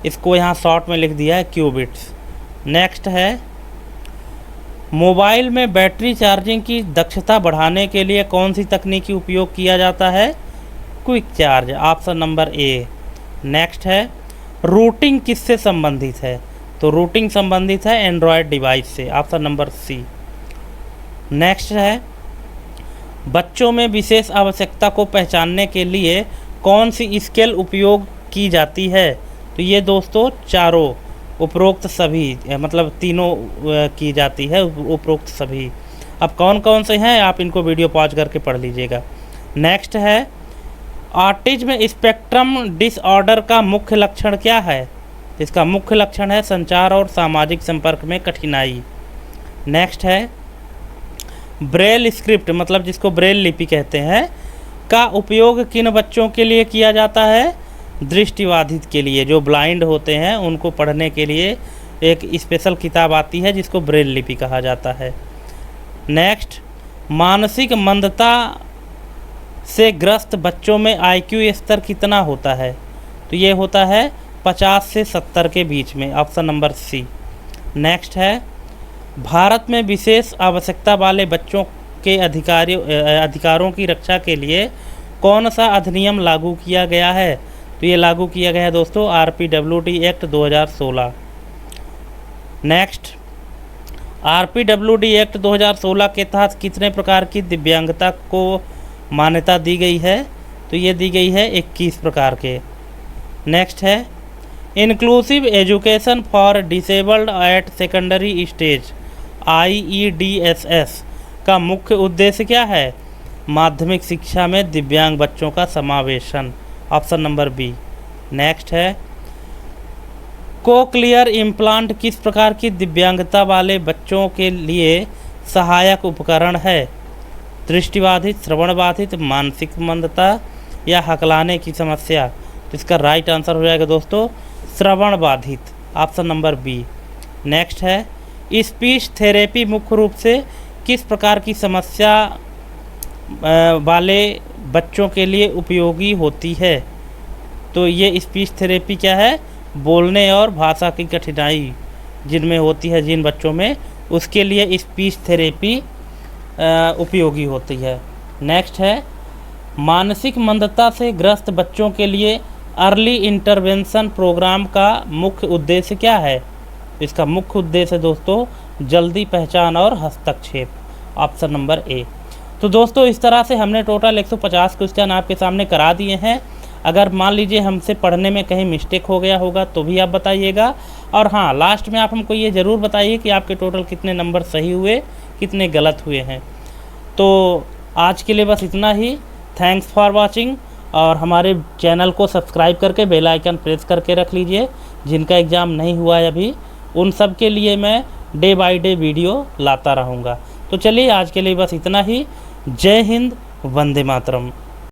इसको यहाँ शॉर्ट में लिख दिया है क्यू बिट्स। नेक्स्ट है मोबाइल में बैटरी चार्जिंग की दक्षता बढ़ाने के लिए कौन सी तकनीकी उपयोग किया जाता है? Quick charge, option number A. Next है रूटिंग किससे संबंधित है? तो रूटिंग संबंधित है एंड्रॉयड डिवाइस से, ऑप्शन नंबर सी। नेक्स्ट है बच्चों में विशेष आवश्यकता को पहचानने के लिए कौन सी स्केल उपयोग की जाती है? तो ये दोस्तों चारों उपरोक्त सभी, मतलब तीनों की जाती है, उपरोक्त सभी। अब कौन कौन से हैं आप इनको वीडियो पॉज करके पढ़ लीजिएगा। नेक्स्ट है ऑटिज्म स्पेक्ट्रम डिसऑर्डर का मुख्य लक्षण क्या है? इसका मुख्य लक्षण है संचार और सामाजिक संपर्क में कठिनाई। नेक्स्ट है ब्रेल स्क्रिप्ट, मतलब जिसको ब्रेल लिपि कहते हैं, का उपयोग किन बच्चों के लिए किया जाता है? दृष्टिबाधित के लिए, जो ब्लाइंड होते हैं उनको पढ़ने के लिए एक स्पेशल किताब आती है जिसको ब्रेल लिपि कहा जाता है। नेक्स्ट मानसिक मंदता से ग्रस्त बच्चों में IQ स्तर कितना होता है? तो ये होता है 50 से 70 के बीच में, ऑप्शन नंबर सी। नेक्स्ट है भारत में विशेष आवश्यकता वाले बच्चों के अधिकारों की रक्षा के लिए कौन सा अधिनियम लागू किया गया है? तो ये लागू किया गया है दोस्तों RPWD act 2016। Next RPWD act 2016 के तहत कितने प्रकार की दिव्यांगता को मान्यता दी गई है? तो ये दी गई है 21 प्रकार के। नेक्स्ट है inclusive education for disabled at secondary stage IEDSS का मुख्य उद्देश्य क्या है? माध्यमिक शिक्षा में दिव्यांग बच्चों का समावेशन, ऑप्शन नंबर बी। नेक्स्ट है कोक्लियर इम्प्लांट किस प्रकार की दिव्यांगता वाले बच्चों के लिए सहायक उपकरण है? दृष्टिबाधित, श्रवणबाधित, मानसिक मंदता या हकलाने की समस्या? तो इसका राइट आंसर हो जाएगा दोस्तों श्रवणबाधित, ऑप्शन नंबर बी। नेक्स्ट है स्पीच थेरेपी मुख्य रूप से किस प्रकार की समस्या वाले बच्चों के लिए उपयोगी होती है? तो ये स्पीच थेरेपी क्या है? बोलने और भाषा की कठिनाई जिनमें होती है जिन बच्चों में, उसके लिए स्पीच थेरेपी उपयोगी होती है। नेक्स्ट है मानसिक मंदता से ग्रस्त बच्चों के लिए अर्ली इंटरवेंशन प्रोग्राम का मुख्य उद्देश्य क्या है? इसका मुख्य उद्देश्य दोस्तों जल्दी पहचान और हस्तक्षेप, ऑप्शन नंबर ए। तो दोस्तों इस तरह से हमने टोटल 150 क्वेश्चन आपके सामने करा दिए हैं। अगर मान लीजिए हमसे पढ़ने में कहीं मिस्टेक हो गया होगा तो भी आप बताइएगा। और हाँ, लास्ट में आप हमको ये ज़रूर बताइए कि आपके टोटल कितने नंबर सही हुए, कितने गलत हुए हैं। तो आज के लिए बस इतना ही। Thanks for watching. और हमारे चैनल को सब्सक्राइब करके बेल आइकन प्रेस करके रख लीजिए। जिनका एग्ज़ाम नहीं हुआ है अभी, उन सब के लिए मैं डे बाय डे वीडियो लाता रहूँगा। तो चलिए आज के लिए बस इतना ही। जय हिंद, वंदे मातरम।